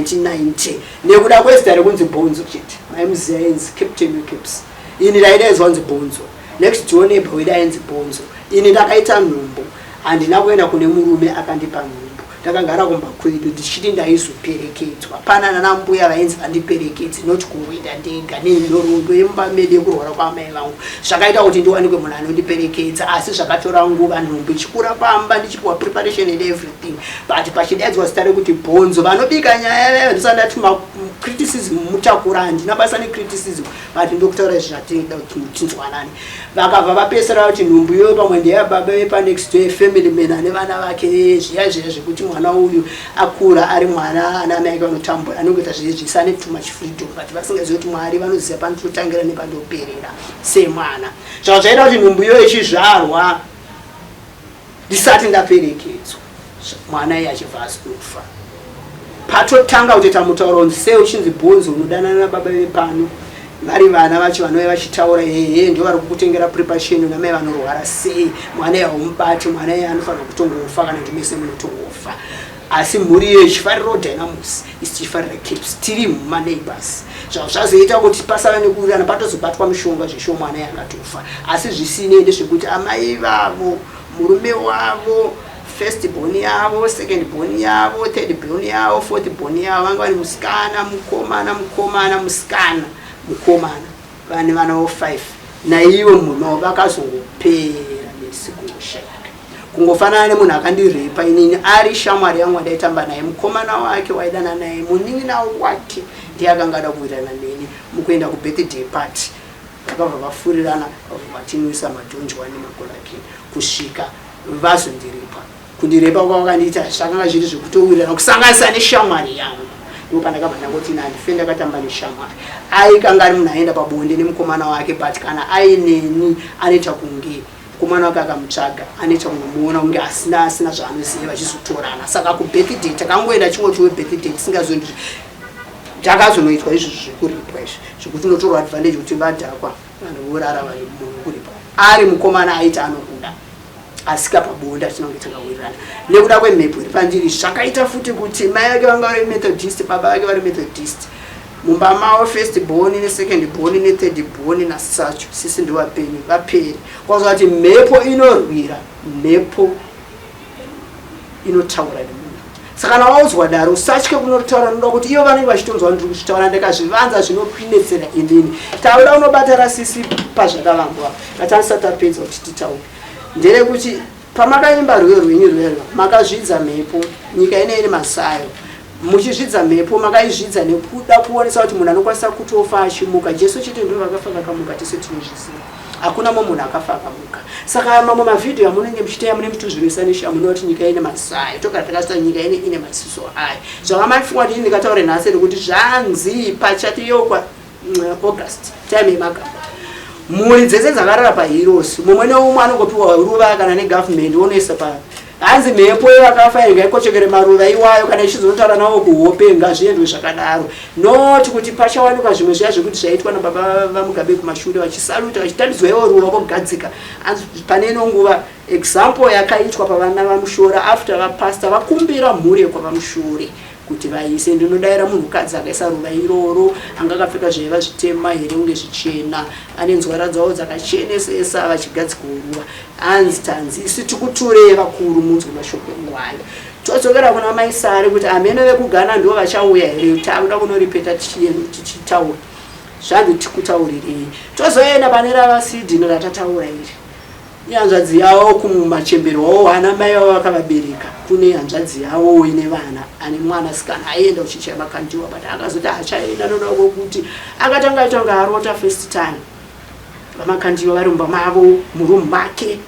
Speaker 2: 1990 nekuda kwezita rekunzi Bonzo chete maimuzienzi captain weCaps ini raidaidzwa kunzi Bonzo next door neighbor wedainzi Bonzo ini ndakaita nhumbu handina kuenda kune murume akandipa nhumbu ndakagara kumba kwedu ndichiti ndaizoperekedzwa pana nanambuya vainzi vandiperekedze noti kuwenda ndega nendorondo yemumba medu yekurwara kwamai vangu zvakaita kuti ndiwanikwe munhu anondiperekedza asi zvakatora nguva nhumbu ichikura pamba ndichipiwa preparation and everything but pachidaidzwa zita rekuti Bonzo vanobika nyaya ndisandati criticism mutakura handina basa necriticism but ndokutaura zvatinda kuti tinzwanani vakabva vapesera kuti nhumbu iyoyo pamwe ndeyababa vepanext door family man ane vana vake zviya zvekuti mwana uyu akura ari mwana ana mai vanotambura anongoita zvisane too much freedom but vasingazivi kuti Mwari vanoziva panototangira nepanoperera semwana zvava zvaita kuti nhumbu iyoyo ichizvarwa ndisati ndaperekedzwa mwana iye achibva asinofa patotanga kuti tamutaura unzi sei uchinzi Bonzo unodanana nababa vepano vari vana vacho vanouya vachitaura hehe ndio vari kukutengera preparation namai vanorwara sei mwana yaumubati mwana iye anofanira kutongofa kana kuti mese munotongofa asi mhuri iyo ichifarira Dynamos ichifarira Caps tiri mumaneighbors zvavo zvazoita kuti pasava nekurana patozobatwa mishonga zvesho mwana iye akatofa asi zvisinei ndezvekuti amai vavo murume wavo first born yavo second born yavo third born yavo fourth born yavo vanga vari musikana mukomana musikana mukomana vane vanawo 5 naivo munhu vakazongopera nesikushaka kungofanana nemunhu akandirepa inini ari shamwari yangu andaitamba naye mukomana wake waidana naye munin'ina wake ndiye akanga ada kuwirirana neni mukuenda kubirthday party vakabva vafurirana vatinwisa madhonjwa nemakolakini kusvika vazondirepa kundirepa kwavakandiita zvakanga zviri zvekutowirirana kusanganisa neshamwari yangu ndopandakabva ndangoti nandife ndakatamba neshamwari aikanga ari munhu aenda pabonde nemukomana wake but kana aineni anoita kunge mukomana wake akamutsvaga anoita kungomuona kunge asina zvaanoziva vachizotorana saka kubirthday takangoenda chingoti webirthday tisingazondi takazonoitwa izvi zvekuripwa izvi zvekuti unotorwa advantage kuti vadhakwa vanhu vorara vari munhu kuripa ari mukomana aiti anokuda asika pabonda tinonge takawirirana nekuda kwemhepo iri pandiri zvakaita futi kuti mai vake vanga vari Methodist baba vake vari Methodist mumba mavo first born nesecond born nethird born nasacho sisi ndovapenyu vaperi kwazva kuti mhepo inorwira mhepo inotaura nemunhu saka kana waudzwa daro usatye kunotaura noda kuti iyo vanenge vachitonzwa ndiri kuchitaura ndakazvivanza zvinopinetsera inini tauda unobata rasisi pazvakavangwa katanisa tapedza kuti titaure nderekuti pamakaimba rwiyo rwenyu makazvidza mhepo nyika ine ine masayo muchizvidza mhepo makaizvidza nekuda kuonesa kuti munhu anokwanisa kutofa achimuka Jesu chete ndivo vakafa vakamuka tese tinozviziva hakuna mumwe munhu akafa akamuka saka mamwe mavhidhiyo amunenge muchiteya mune mutuzvinesanisha munoona kuti nyika ine masayo togara takasita nyika ine masiso ayo zvakamafunga kuti ndikataure nhasi nekuti zvanzi pachatiyokwa August time yemagamba mhuri dzese dzakarara paheroes mumwe neumwe anongopiwa ruva kana negovernment onoisa pa hanzi mhepo yakafa ingaikochekere maruva iwayo kana ichizonotaura nawo kuhope ngazviendwe zvakadaro noti kuti pachawanikwa zvimwe zviya zvekuti zvaitwa nababa vamugabe kumashure vachisaluta vachitandidzwa iwo ruva vogadzika pane ino nguva example yakaitwa pavana vamushora after vapasta vakumbira mhuri yekwavamushure kuti vaise ndinodayira munhukadzi akaisa ruva iroro anga akapfeka zvaiva zvitema here unge zvichena ane nzwara dzavo dzakachenesesa vachigadzika ruva hanzi tanzi isi tikuture vakuru munzwe mashoko eMwari todzokera kuna maisari kuti amene vekugana ndivo vachauya here takuda kunoripeta tichitaura zvanzi tikutaurirei tozoenda pane ravasidhini ratataura iri ihanzvadzi yavo kumachembero wavo ana mai vavo vakavabereka kune hanzvadzi yavo ine vana ane mwana sikana aenda uchichaya makandiwa but akazoti achaenda noda kwokuti akatanga aita arota first time vamakandiwa vari mumba mavo murumu make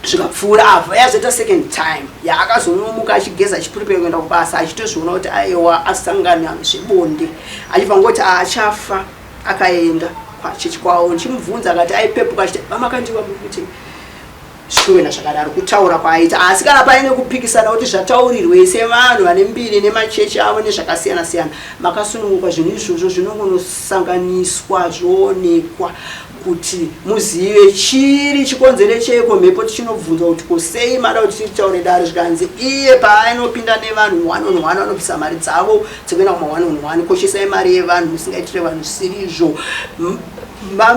Speaker 2: zvikapfuura abva yazoita second time yaakazonomuka achigeza achipuripera kuenda kubasa achitozviona kuti aiwa asangana zvebonde achibva ngoti achafa akaenda kwachechi kwawo ndichimubvunza akati aipepuka achiti vamakandiwa kuti zvikuenda zvakadaro kutaura kwaaita asi kana paine kupikisana kuti zvataurirwe sevanhu vane mbiri nemachechi avo nezvakasiyana siyana makasununguka zvinhu izvozvo zvinongonosanganiswa zvoonekwa kuti muzive chiri chikonzero cheko mhepo tichinobvunza kuti kusei mada kuti titaure dare zvikanzi iye paainopinda nevanhu 1-on-1 anobvisa mari dzavo dzekuenda kuma 1-on-1 koshesai mari yevanhu musingaitire vanhu zvisizvo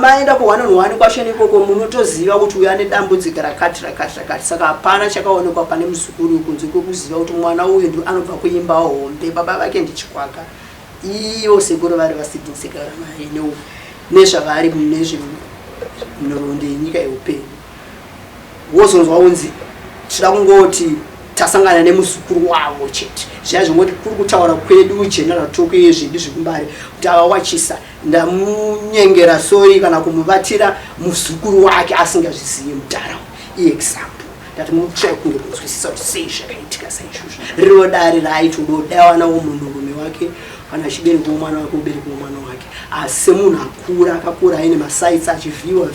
Speaker 2: maenda ku1-on-1 kwashani ikoko munotoziva kuti uyu ane dambudziko rakati saka hapana chakaonekwa pane muzukuru kunze kwekuziva kuti mwana uyu ndi anobva kuimba hombe baba vake ndichikwaka iyo sekuru vari vasidinsekaramaino nezvavari munezvemunoronde yenyika yeupenyu wozonzwa unzi tida kungoti tasangana nemuzukuru wavo chete zviya zvingoti kuri kutaura kwedu general talk yezvidi zvikumbari kuti avawachisa ndamunyengera sori kana kumuvatira muzukuru wake asingazvizivi mudharaunda iexample that mutsvai kunge munzwisisa kuti sei zvakaitika saizvozvo ririwo dare raitododawana womunhurume wake kana achibereka mwana wake ubereka mwana wake asi munhu akakura aine masaitsi achivhiwa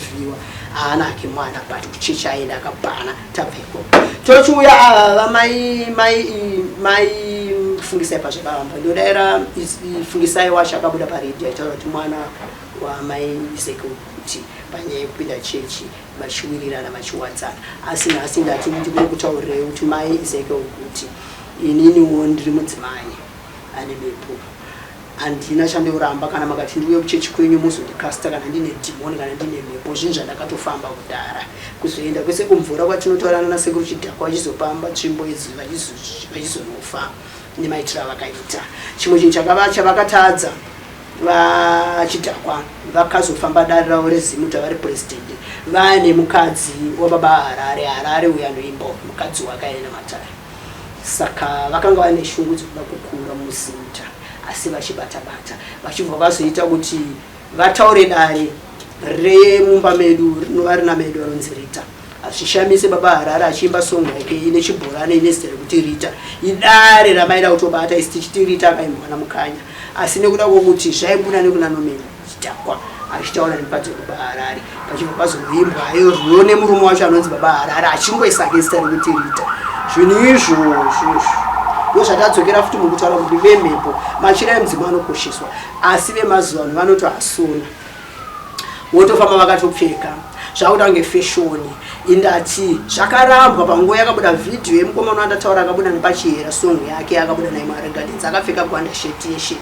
Speaker 2: haana ake mwana but kuchechi aenda akabhana tabva ikoko tochiuya ava mai fungisai pazvakavamba ndodayira fungisai wacho akabuda paredhi aitaura kuti mwana wamai Iseke kuti panyaya yekupinda chechi vachiwirirana vachiwadzana asi nhasi ndati ndikuda kutaurirai kuti mai Iseke kuti ininiwo ndiri mudzimai ane bepo handina chandiuramba kana makati ndiuye kuchechi kwenyu muzondikasta kana ndine dhimoni kana ndine mhepo zvinhu zvandakatofamba kudhara kuzoenda kwese kumvura kwatinotaurana nasekuru chidhakwa vachizopamba tsvimbo idzi vachizonofa nemaitiro avakaita chimwe chinhu chavakatadza vachidhakwa vakazofamba dare ravo rezimuta vari purezidendi vaane mukadzi wababa harare uyo anoimbawo mukadzi wakaenda matare saka vakanga vane shungu dzekuda kukura muzimuta asi vachibata vachibva vazoita kuti vataure dare remumba medu rinova rina medu ronzi Rita azvishamise baba Harare achiimba songo yake ine chibhorani ine zita rekuti Rita idare ramaida kutobata isi tichiti Rita akaimbwa namukanya asi nekuda kwokuti zvaibuda nekuna nomeni chidhakwa achitaura nepati baba Harare pachibva pazoimbwayo ruo nemurume wacho anonzi baba Harare achingoisake zita rekuti Rita zvinhu izvozvo ndozvatadzokera futi mukutaura kuti vemhepo machira emudzimai anokosheswa asi vemazuva ano vanotoasona wotofamba vakatopfeka zvakuda kunge feshoni indati zvakarambwa panguva yakabuda vhidhiyo yemukomana wandataura akabuda nepachihera songo yake akabuda naimwe Regadens akapfeka gwanda sheti yeshe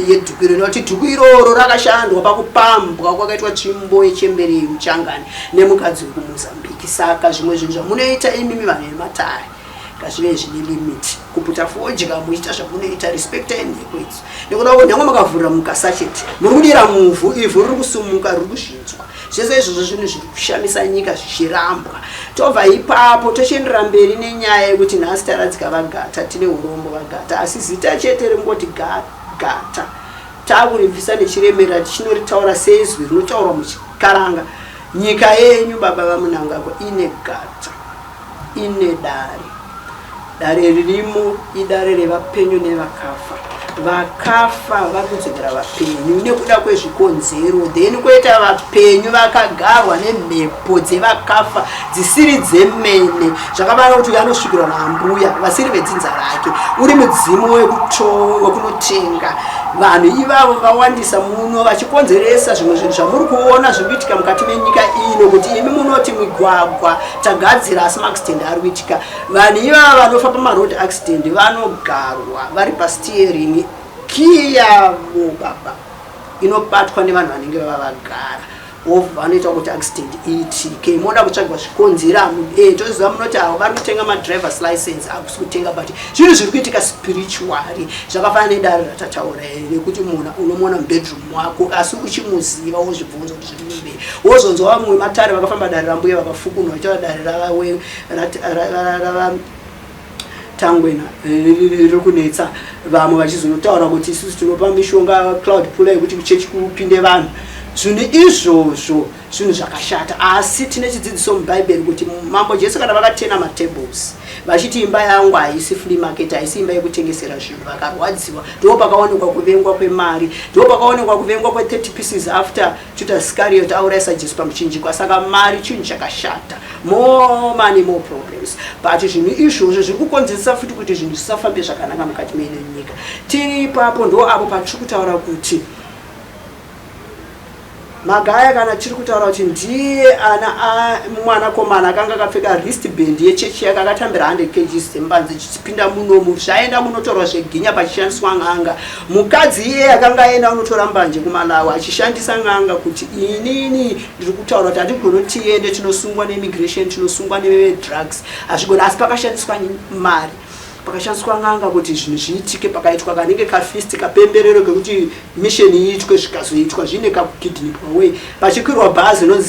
Speaker 2: yedhuku iro nekuti dhuku iroro rakashandwa pakupambwa kwakaitwa tsvimbo yechemberi muchangani nemukadzi wekumozambiki saka zvimwe zvinhu zvamunoita imimi vanhu vematare ngazvive zvine limiti kuputa fodya muita zvamunoita respecta enheko idzi nekuda kuti nyange makavhurira mukasacheti muri kudira muvhu ivhu riri kusumuka riri kuzvinzwa zvese izvozvo zvinhu zviri kushamisa nyika zvichirambwa tobva ipapo tochiendera mberi nenyaya yekuti nhasi taradzika vagata tine urombo vagata asi zita chete ringoti gata takuribvisa nechiremera tichinoritaura seizwi rinotaurwa muchikaranga nyika yenyu baba vamunangagwa ine gata ine dare ririmo idare revapenyu nevakafa vari kudzokera vapenyu nekuda kwezvikonzero then kwoita vapenyu vakagarwa nemhepo dzevakafa dzisiri dzemene zvakavana kuti anosvikirwa naambuya vasiri vedzinza rake uri mudzimu wekunotenga vanhu ivavo vawandisa muno vachikonzeresa zvimwe zvinhu zvamuri kuona zviri kuitika mukati menyika ino kuti imi munoti migwagwa tagadzira asi maaccident ari kuitika vanhu ivavo vanofa pamaroad accident vanogarwa vari pasteering kiyavo baba inobatwa nevanhu vanenge vavagara vanoita kuti accident iitike moda kutsvagwa zvikonzera toziva munoti avo vari kutenga madrivers license akusi kutenga but zvinhu zviri kuitika spiritually zvakafanana nedare ratataura rekuti munhu unomona mubedroom wako asi uchimuziva wozvibvunza kuti zviri mberi wozonzwa vamwe matare vakafamba dare rambuya vakafukunwa vachiva dare rava tangwena riri kunetsa vamwe vachizonotaura kuti isusu tinopa mishonga cloud puller yekuti kuchechi kupinde vanhu zvinhu izvozvo zvinhu zvakashata. Asi tine chidzidziso mubhaibheri kuti mambo Jesu kana vakatena matables vachiti imba yangu haisi free market, haisi imba yekutengesera zvinhu, vakarwadziwa, ndipo pakaonekwa kuvengwa kwemari, ndipo pakaonekwa kuvengwa kwe 30 pieces after Judas Iscariot aurayisa Jesu pamuchinjikwa. Saka mari chinhu chakashata, more money more problems. But zvinhu izvozvo zviri kukonzeresa futi kuti zvinhu zvisafambe zvakanaka mukati menyika. Tiri ipapo ndo apo patiri kutaura kuti Magaya kana chiri kutaura kuti ndiye ana mwanakomana akanga akapfeka wristband yechechi yake akatambira 100 kg dzembanze chichipinda munomu zvaenda munotorwa zveginya pachishandiswa n'anga. Mukadzi iye akanga aenda unotora mbanje kuMalawi achishandisa n'anga kuti inini ndiri kutaura kuti hatigoni tiende tinosungwa neimmigration, tinosungwa nedrugs, hazvigoni. Asi pakashandiswa mari, pakashandiswa n'anga kuti zvinhu zviitike, pakaitwa kanenge kafist kapemberero kekuti mission iitwe zvikazoitwa zvine kakukidnipwa way pachikwirwa bhazi inonzi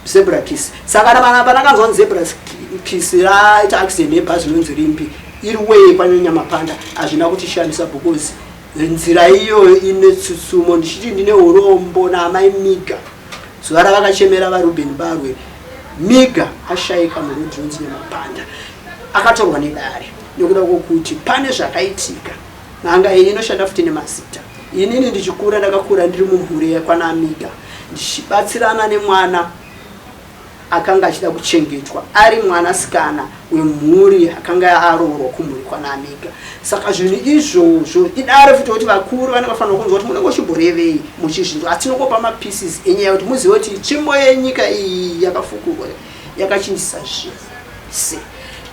Speaker 2: zebra kiss. Saka panakanzwa zebra kiss raita accident nebhazi inonzi Rimpi iri way kwaNyamapanda hazvina kutishamisa because nzira iyo ine tsutsumo. Ndichiti ndine urombo naamai Miga zuva ravakachemera vaRuben Barwe, Miga ashayika murodhi unonzi Nyamapanda akatorwa nedare nekuda kwokuti pane zvakaitika. N'anga iyi inoshanda futi nemazita. Inini ndichikura ndakakura ndiri mumhuri yakwaNamiga ndichibatsirana nemwana akanga achida kuchengetwa ari mwanasikana wemhuri akanga aroorwa kumhuri kwaNamiga. Saka zvinhu izvozvo idare futi kuti vakuru vanofanira kunzwa kuti munenge muchimborevei muchizvinhu. Atinongopa mapieces enyaya kuti muzive kuti tsvimbo yenyika iyi yakafukurwa yakachinjisa zvinhu.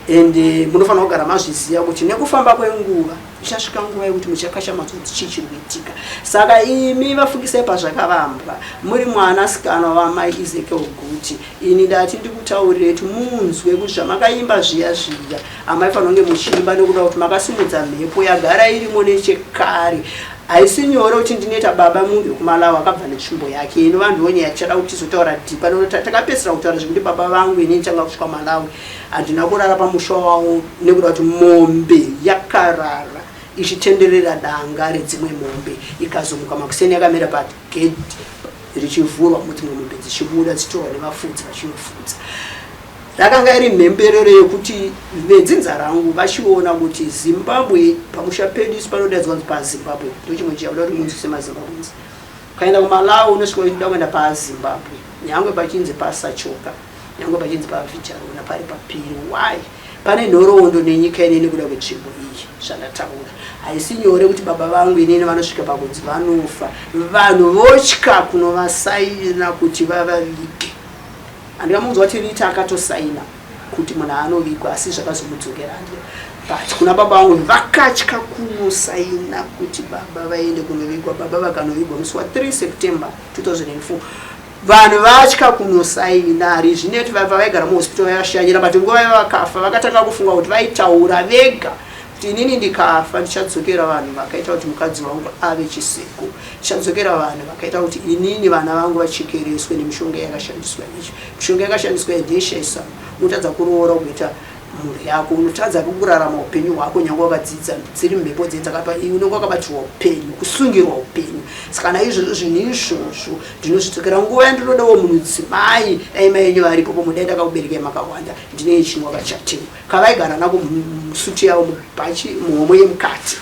Speaker 2: And munofanira kugara mazviziva kuti nekufamba kwenguva ichasvika nguva yekuti muchakashamadzo kuti chii chiri kuitika. Saka imi vafungisai pazvakavamba muri mwanasikana wamai Ezekiel Guti. Ini ndati ndikutaurirei kuti munzwe kuti zvamakaimba zviya zviya hamaifanira kunge muchiimba nekuda kuti makasimudza mhepo yagara irimo nechekare. Haisi nyore kuti ndinoita baba munhu wekuMalawi akabva netsvimbo yake. Ino vanhu vonye yachada kuti tizotaura dhipa takapedzisira kutaura zvekuti baba vangu ini ndichanga kusvika Malawi handina kurara pamusha wavo nekuda kuti mombe yakarara ichitenderera danga redzimwe mombe ikazomuka makuseni yakamera pagedhi richivhurwa mudzimwe mombe dzichibuda dzichitorwa nevafudzi vachinofudza. Rakanga iri mhemberero yekuti vedzinza rangu vachiona kuti Zimbabwe pamusha pedu isu panodaidzwa kuti paZimbabwe ndochimwe chiyakuda kuti munzwise maZimbabwenzi. Ukaenda kuMalawi unosvika uchida kuenda paZimbabwe nyangwe pachinzi paSachoka nyangwe pachinzi paVicharona pari papiri. Why? Pane nhoroondo nenyika inini kuda kwetsvimbo iyi zvandataura. Haisi nyore kuti baba vangu inini vanosvika pakunzi vanofa, vanhu votya kunovasaina kuti vavavige. Andikamunzwa kuti Rita akatosaina kuti munhu anovigwa asi zvakazomudzokera handira. But kuna baba vangu vakatya kunosaina kuti baba vaende kunovigwa. Baba vakanovigwa musi wa3 September 2004. Vanhu vatya kunosaina. Rizvineti vabva vaigara muhospital vayashanyira but nguva yavakafa vakatanga kufunga kuti vaitaura vega kuti inini ndikafa ndichadzokera vanhu vakaita kuti mukadzi wangu ave chiseko, ndichadzokera vanhu vakaita kuti inini vana vangu vachekereswe nemishonga yakashandiswa ichi. Mishonga yakashandiswa ndeyeshaisa unotadza kuroora kuita mhuri yako, unotadza kurarama upenyu hwako nyangwe wakadzidza dziri mhepo dzenzakapa iwe unenge wakabatirwa upenyu, kusungirwa upenyu. Saka naizvozvo zvinhu izvozvo ndinozvidzokera nguva yandinodawo mudzimai dai mai enyu varipo pomudai ndakakuberekai makawanda ndine chinhu wakachatengwa kavaigara nako musuti yavo mubhachi muhomwe yemukati.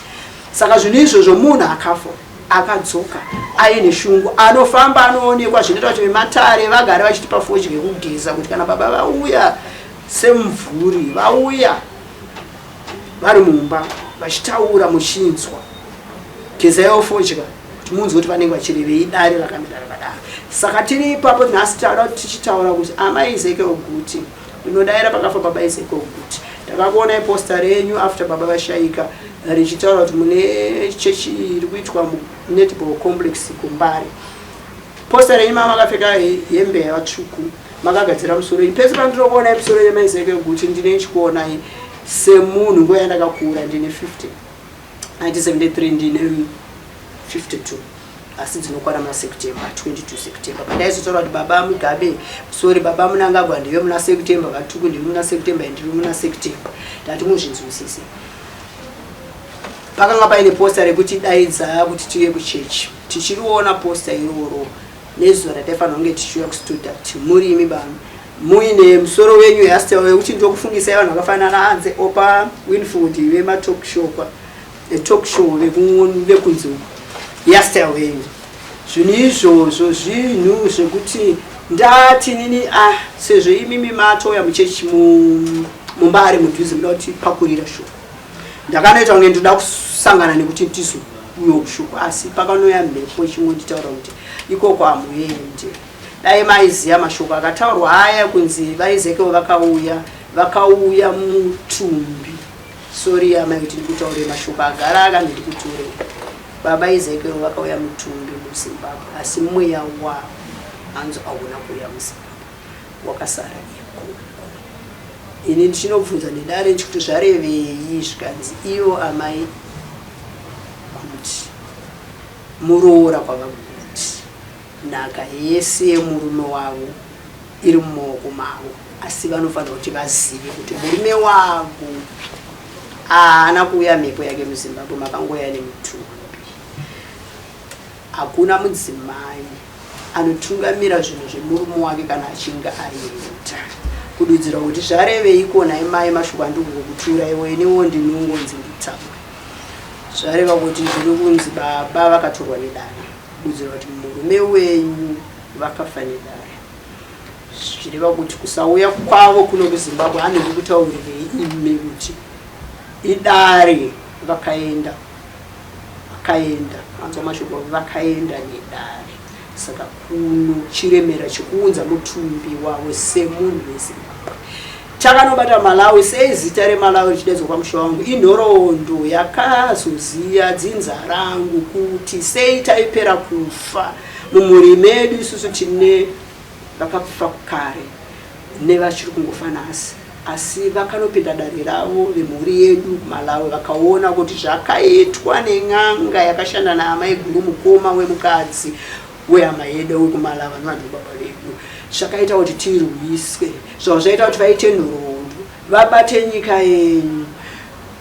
Speaker 2: Saka zvinhu izvozvo munhu akafa akadzoka aine shungu anofamba anoonekwa zvinoita kuti vematare vagare vachitipa fodya yekugeza kuti kana baba vauya semvuri vauya vari mumba vachitaura muchinzwa gezaiwo fodya kuti munzwe kuti vanenge vachirevei dare rakamira rakadaro. Saka tiri ipapo nhasi taura tichitaura kuti amai Ezekiel Guti inodaira pakafa baba Ezekiel Guti. Takakuona iposta renyu after baba vashayika richitaura kuti mune chechi iri kuitwa netball complex kuMbare. Posta renyu mama makapfeka hembe yavatsvuku makagadzira musoro. Pese pandinokuona musoro yamai Ezekiel Guti ndine chikuona semunhu nguva yandakakura ndine 1973 ndine 52 asi dzinokwana maSeptember 22 September. Pandaizotaura kuti baba Mugabe sorry baba Munangagwa ndiwe muna September, Vatuku ndiwe muna September, ndiri muna September. Ndati muzvinzwisise. pakanga paine posta rekuti daidza kuti tiye kuchechi tichiriona posta iroro nezuva rataifanira kunge tichiuya kustudent murimi bani muine musoro wenyu yasta wekuti ndokufundisa vanhu vakafanana hanze opa Winfield vematalk show talk show vekunze yasta wenyu zvinhu izvozvo zvinhu zvekuti ndati nini sezvo imimi matoya muchechi mumbari mudhuze muda kuti pakurira shoko ndakanoita kunge ndoda kusangana nekuti tizokuyo kushoko asi pakanoya mhepo chimwe nditaura kuti ikoko hamuende dai maiziya mashoko akataurwa haya kunzi vaizekeo vakauya mutumbi sori yamai kuti ndikutaure mashoko agara akandiri kuture baba izekeo vakauya mutumbi muZimbabwe asi mweya wavo hanzi auna kuuya muZimbabwe wakasara ikoko ini ndichinobvunza nedare ndikuti zvarevei zvikanzi ivo amai kuti muroora kwavakuti nhaka yese yemurume wavo iri mumaoko mavo asi vanofanira kuti vazive kuti murume wavo haana kuuya mhepo yake muZimbabwe makangoya nemutumbi hakuna mudzimai anotungamira zvinhu zvemurume wake kana achinge ariita kududzira kuti zvareveiko nai mai mashoko andikukutura iwe newo ndinongonzi nditamwe zvareva kuti zviri kunzi baba vakatorwa nedare kududzira kuti murume wenyu vakafa nedare zvireva kuti kusauya kwavo kuno kuZimbabwe hanenge kutaurirei ime kuti idare vakaenda anzwa mashoko vakaenda nedare saka kuno chiremera chekuunza mutumbi wavo semunhu weZimbabwe chakanobata Malawi sei zita reMalawi richidedzwa pamusha wangu inhoroondo yakazoziya dzinza rangu kuti sei taipera kufa mumhuri medu isusu tine vakafa kare nevachiri kungofa nhasi asi vakanopinda dare ravo vemhuri yedu kuMalawi vakaona kuti zvakaitwa nen'anga yakashanda naamai guru mukoma wemukadzi wehama yedu wekuMalawi vanhu baba vedu zvakaita kuti tirwiswe zvavo zvaita kuti vaite nhoroondo vabate nyika yenyu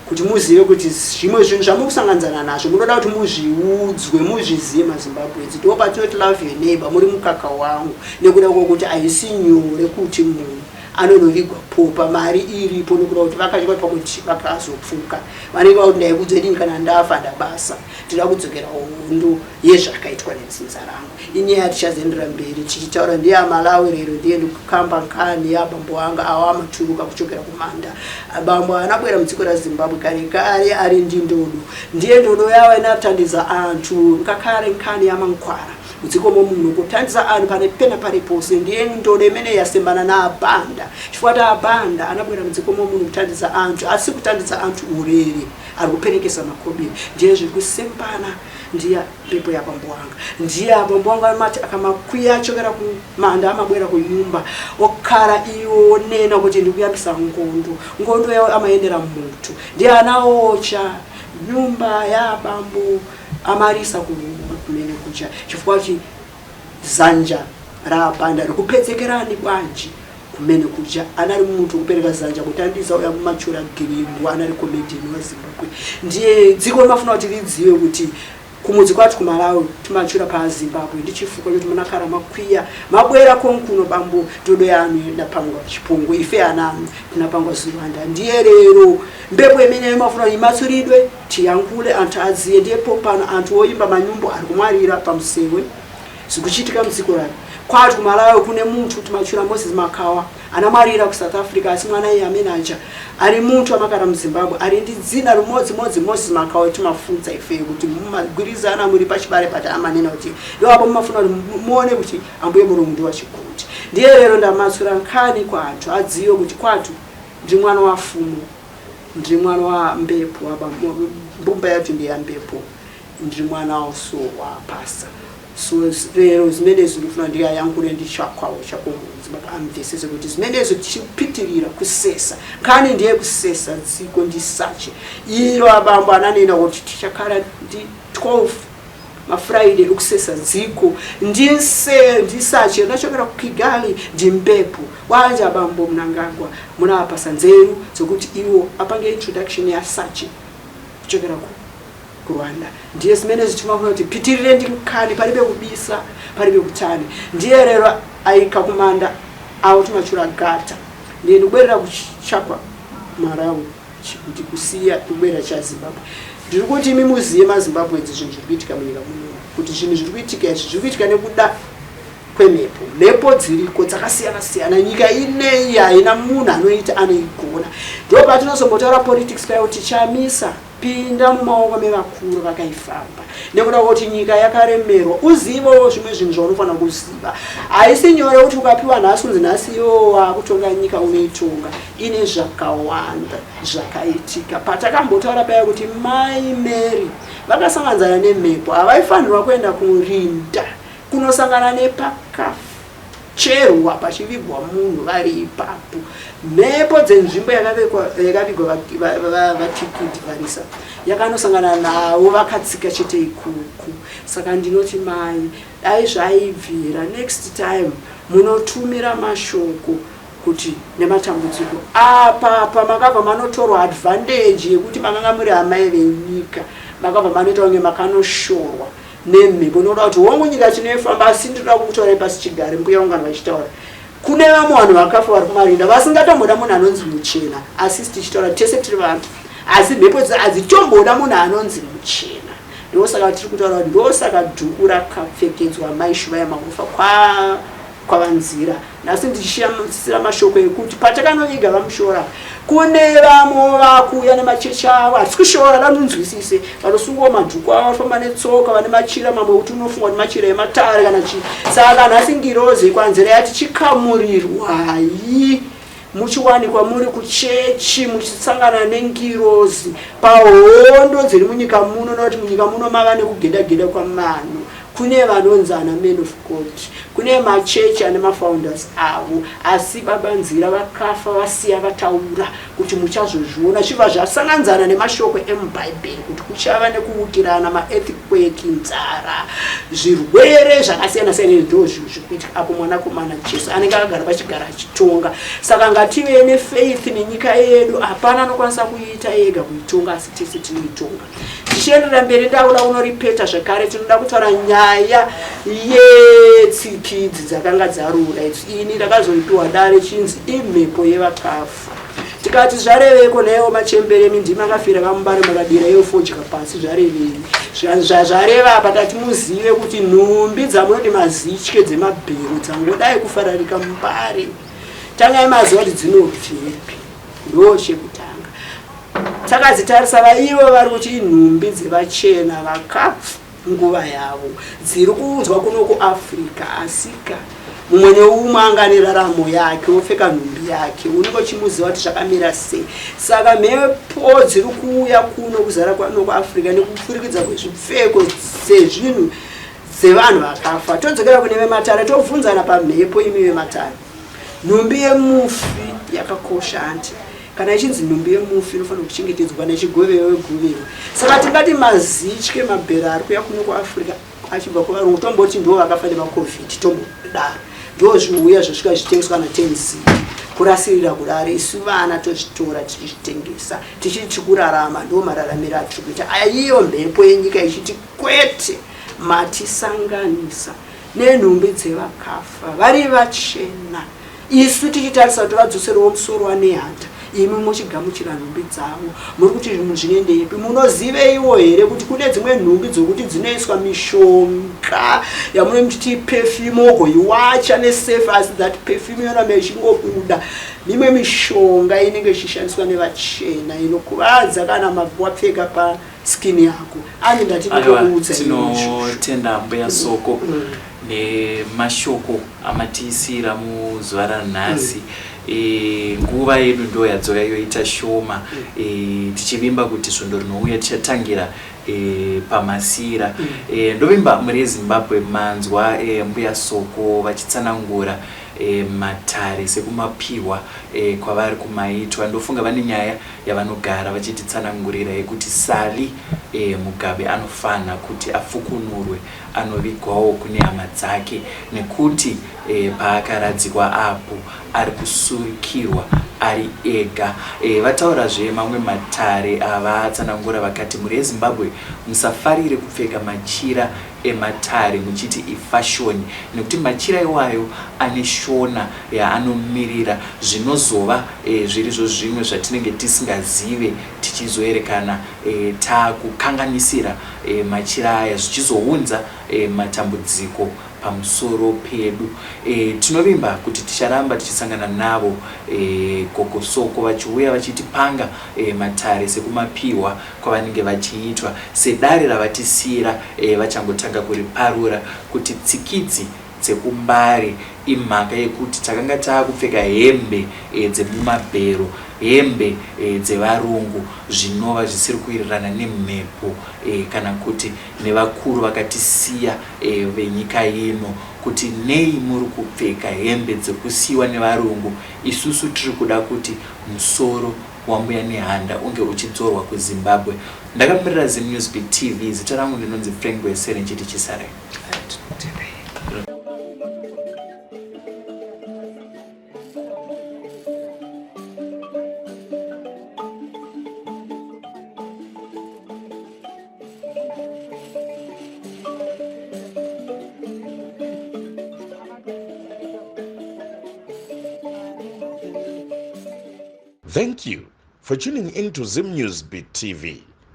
Speaker 2: kuti muzive kuti zvimwe zvinhu zvamukusanganzana nazvo munoda kuti muzviudzwe muzvizive maZimbabwenzi ndo patinoti love your neighbor muri mukaka wangu nekuda kwokuti haisi nyore kuti munhu anonovigwa popa mari iripo nekuda kuti vakatya pakuti vakazopfuka vanenge vakuti ndaikudzeni kana ndafa ndabasa tinoda kudzokera hondo yezvakaitwa nedzinza rangu inyaya tichazoendera mberi tichitaura ndiye Malawi rero ndiye ndikukamba nkani yabambo vanga ava amaturuka kuchokera kumanda bambo anabwera mudziko raZimbabwe kare kare ari ndindodo ndiye ndodo yavo inatandiza antu ngakare nkani yamankwara mudziko momuno kutandiza anhu pane pena paripose ndiye ndodo imene yasembana naabhanda chifukwa abhanda anabwera mudziko momuno kutandiza antu asi kutandiza antu urere ari kuperekesa makobiri ndiye zviri kusembana ndiye mhepo yabambo vanga ndiye abambo vanga amati akamakwiya achokera kumanda amabwera kunyumba okara iwo nena kuti ndikuyambisa ngondo yawo amaendera mutu ndiye anaocha nyumba yabambo amarisa kumene kucha chifukwa kuti zanja raabhanda rikupedzekerani bwanji kumene kucha anari muntu kupereka zanja kutandiza uya mumachura giringu anari komedini waZimbabwe ndiye dziko rimafuna kuti ridziwe kuti kumudzi kwati kuMalawi timachura paZimbabwe ndichifukwa kuti munakara makwiya mabwera konkuno bambo ndodo yanu ndapangwa chipungu ife ananu tinapangwa Ziwanda ndiye rero mbepo imene mafuna imatsuridwe tiyankule antu aziye ndiye popano antu oimba manyumbo ari kumwarira pamusewe zikuchitika mudziko rake kwati kuMalawi kune muntu timachura Moses Makawa anamwarira kuSouth Africa asi mwana iye amenaja ari muntu amakara muZimbabwe ari ndi dzina rimodzi Moses Makawa timafunza ife kuti mumagwirizana muri pachibare pati amanena kuti iwapo mumafuna kuti muone kuti ambuye mulungu ndi wachikuti ndiye lero ndamatsura nkani kwa antu adziwe kuti kwatu ndi mwana wa fumu ndi mwana wa mbepo mbumba yatu ndi ya mbepo ndi mwana waso wa pasta so lero zimene zilifuna ndiye yankule ndi chakwawo chakumudzi baba amvesese kuti zimene zichipitirira kusesa nkani ndiye kusesa dziko ndisache iro abambo ananena kuti tichakhala ndi 12 mafriday ukusesa dziko ndisache ndachokera kuKigali ndi mbepo wanje abambo Mnangagwa munapasa nzeru zokuti iwo apange introduction ya sache kuchokera ku kuRwanda ndiye zimene zichimafuna kuti pitirire ndi mkhani palibe kubisa palibe kutani ndiye lero aika kumanda awo timachula gata ndiye ndikubwerera kuchapa Malawi kuti kusiya kubwera cha Zimbabwe ndiri kuti imi muziye maZimbabwe zvinhu zviri kuitika munyika muno kuti zvinhu zviri kuitika nekuda kwemhepo mhepo dziriko dzakasiyana nyika ineyi haina munhu anoita anoigona ndo patinosombotaura politics payo kuti chamisa pinda mumaoko mevakuru vakaifamba nekuda kuti nyika yakaremerwa uzivewo zvimwe zvinhu zvaunofanira kuziva haisi nyore kuti ukapiwa nhasi unzi nhasi yowa kutonga nyika unoitonga ine zvakawanda zvakaitika patakambotaura payo kuti Mai Mary vakasanganzana nemhepo havaifanirwa kuenda kurinda kunosangana nepakafu cherwa pachivigwa munhu vari ipapo mhepo dzenzvimbo yakavigwa vatikiti varisa yakanosangana navo vakatsika chete ikuku saka ndinoti mai dai zvaibvira next time munotumira mashoko kuti nematambudziko apa makabva manotorwa advantage yekuti makanga muri amai venyika makabva manoita kunge makanoshorwa nemhepo noda kuti hongu nyika chinoifamba asi ndinoda kukutaura pasi chigare mbuya ungano vachitaura kune vamwe vanhu vakafa vari kumarinda vasingatomboda munhu anonzi muchena asi tichitaura tese tiri vanhu asi mhepo hadzitomboda munhu anonzi muchena ndosaka tiri kutaura ndosaka dhuku rakapfekedzwa maishuva yamakufa kwavanzira nasi ndichisira mashoko ekuti patakanoviga vamushora kune vamwe vakuuya nemachechi avo hatisi kushora danunzwisise vanosungawo madhuku avo vanofamba netsoka vane machira mamwe kuti unofunga kuti machira ematare kana chii saka nhasi ngirozi kwanzira yati chikamurirwai muchiwanikwa muri kuchechi muchisangana nengirozi pahondo dziri munyika muno nokuti munyika muno mava nekugedageda kwamanhu kune vanonzana men of God kune machechi ane mafounders avo asi babanzira vakafa vasiya vataura kuti muchazozviona chibva zvasanganzana nemashoko emubhaibheri kuti kuchava nekuukirana maearthquake nzara zvirwere zvakasiyana siyana ndo zvinhu zvikuitika apo mwanakomana Jesu anenge akagara pachigara achitonga saka ngative nefaith nenyika yedu hapana anokwanisa kuiita ega kuitonga asi tese tinoitonga tichienderera mberi ndaula unoripeta zvakare tinoda kutaura nyaya yetsikidzi dzakanga dzarura ini ndakazoipiwa dare chinzi imhepo yevakafa tikati zvareveko nayo machemberemi ndima akafira kamubare makadira yofojika pasi zvarevei zvazvareva apa tati muzive kuti nhumbi dzamunoti mazitye dzemabhero dzangodai kufararika mubare tangai maziva kuti dzinobvepi ndo chekutanga takadzitarisa vaivo vari kuti inhumbi dzevachena vakafa nguva yavo dziri kuudzwa kuno kuAfrica asika mumwe neumwe anga neraramo yake wopfeka nhumbi yake unenge uchimuziva kuti zvakamira sei saka mhepo dziri kuuya kuno kuzara kwano kuAfrica nekufurikidza kwezvipfeko sezvinhu dzevanhu vakafa todzokera kune vematare tobvunzana pamhepo imi vematare nhumbi yemufi yakakosha anti kana ichinzi nhumbi yemufi inofanira kuchengetedzwa nechigoveyo wegoveyo saka tingati mazitye mabhero ari kuya kuno kuAfrica achibva kuvarungu tomboti ndo vakafa nemacovid tombodaro ndo zviuya zvosvika zvitengeswa na 10 cedi kurasirira kudare isu vana tozvitora tichitengesa tichiti kurarama ndo mararamiro atiri kuita aiyo mhepo yenyika ichiti kwete matisanganisa nenhumbi dzevakafa vari vachena isu tichitarisa kuti vadzoserewo musoro wanehanda imi muchigamuchira nhumbi dzavo muri kuti zvinhu zvinoendeipi munoziveiwo here kuti kune dzimwe nhumbi dzokuti dzinoiswa mishonga yamuno muchiti perfume ogoiwacha nesafe asi that perfume yona mechingobuda mimwe mishonga inenge ichishandiswa nevachena inokuvadza kana wapfeka paskini yako ani ndatinokuudza
Speaker 3: tinotenda mbuya soko nemashoko amatiisira muzuva ranhasi nguva yedu ndo yadzoka yoita shoma tichivimba kuti svondo rinouya tichatangira pamasira ndovimba muri eZimbabwe manzwa mbuya soko vachitsanangura matare sekumapiwa kwavari kumaitwa ndofunga vane nyaya yavanogara vachititsanangurira yekuti Sally Mugabe anofana kuti afukunurwe anovigwawo kune hama dzake nekuti paakaradzikwa apo ari kusurukirwa ari ega. Vataurazve mamwe matare avatsanangura vakati muri eZimbabwe musafarire kupfeka machira ematare muchiti ifashoni, nekuti machira iwayo ane shona yaanomirira zvinozova zvirizvo zvimwe zvatinenge tisingazive tichizoerekana takukanganisira machira aya zvichizounza matambudziko pamusoro pedu. Tinovimba kuti ticharamba tichisangana navo kokosoko vachiuya vachitipanga matare sekumapiwa kwavanenge vachiitwa sedare ravatisira vachangotanga kuriparura kuti tsikidzi dzekumbare imhaka yekuti takanga taakupfeka hembe dzemumabhero, hembe dzevarungu zvinova zvisiri kuwirirana nemhepo kana kuti nevakuru vakatisiya venyika ino kuti nei muri kupfeka hembe dzekusiyiwa nevarungu, isusu tiri kuda kuti musoro wambuya nehanda unge uchidzorwa kuZimbabwe. Ndakamirira ZimNewsBeat TV, zita rangu ndinonzi Frank Wesere, nchiti chisarai.
Speaker 1: Thank you for tuning into ZimNewsBeat TV.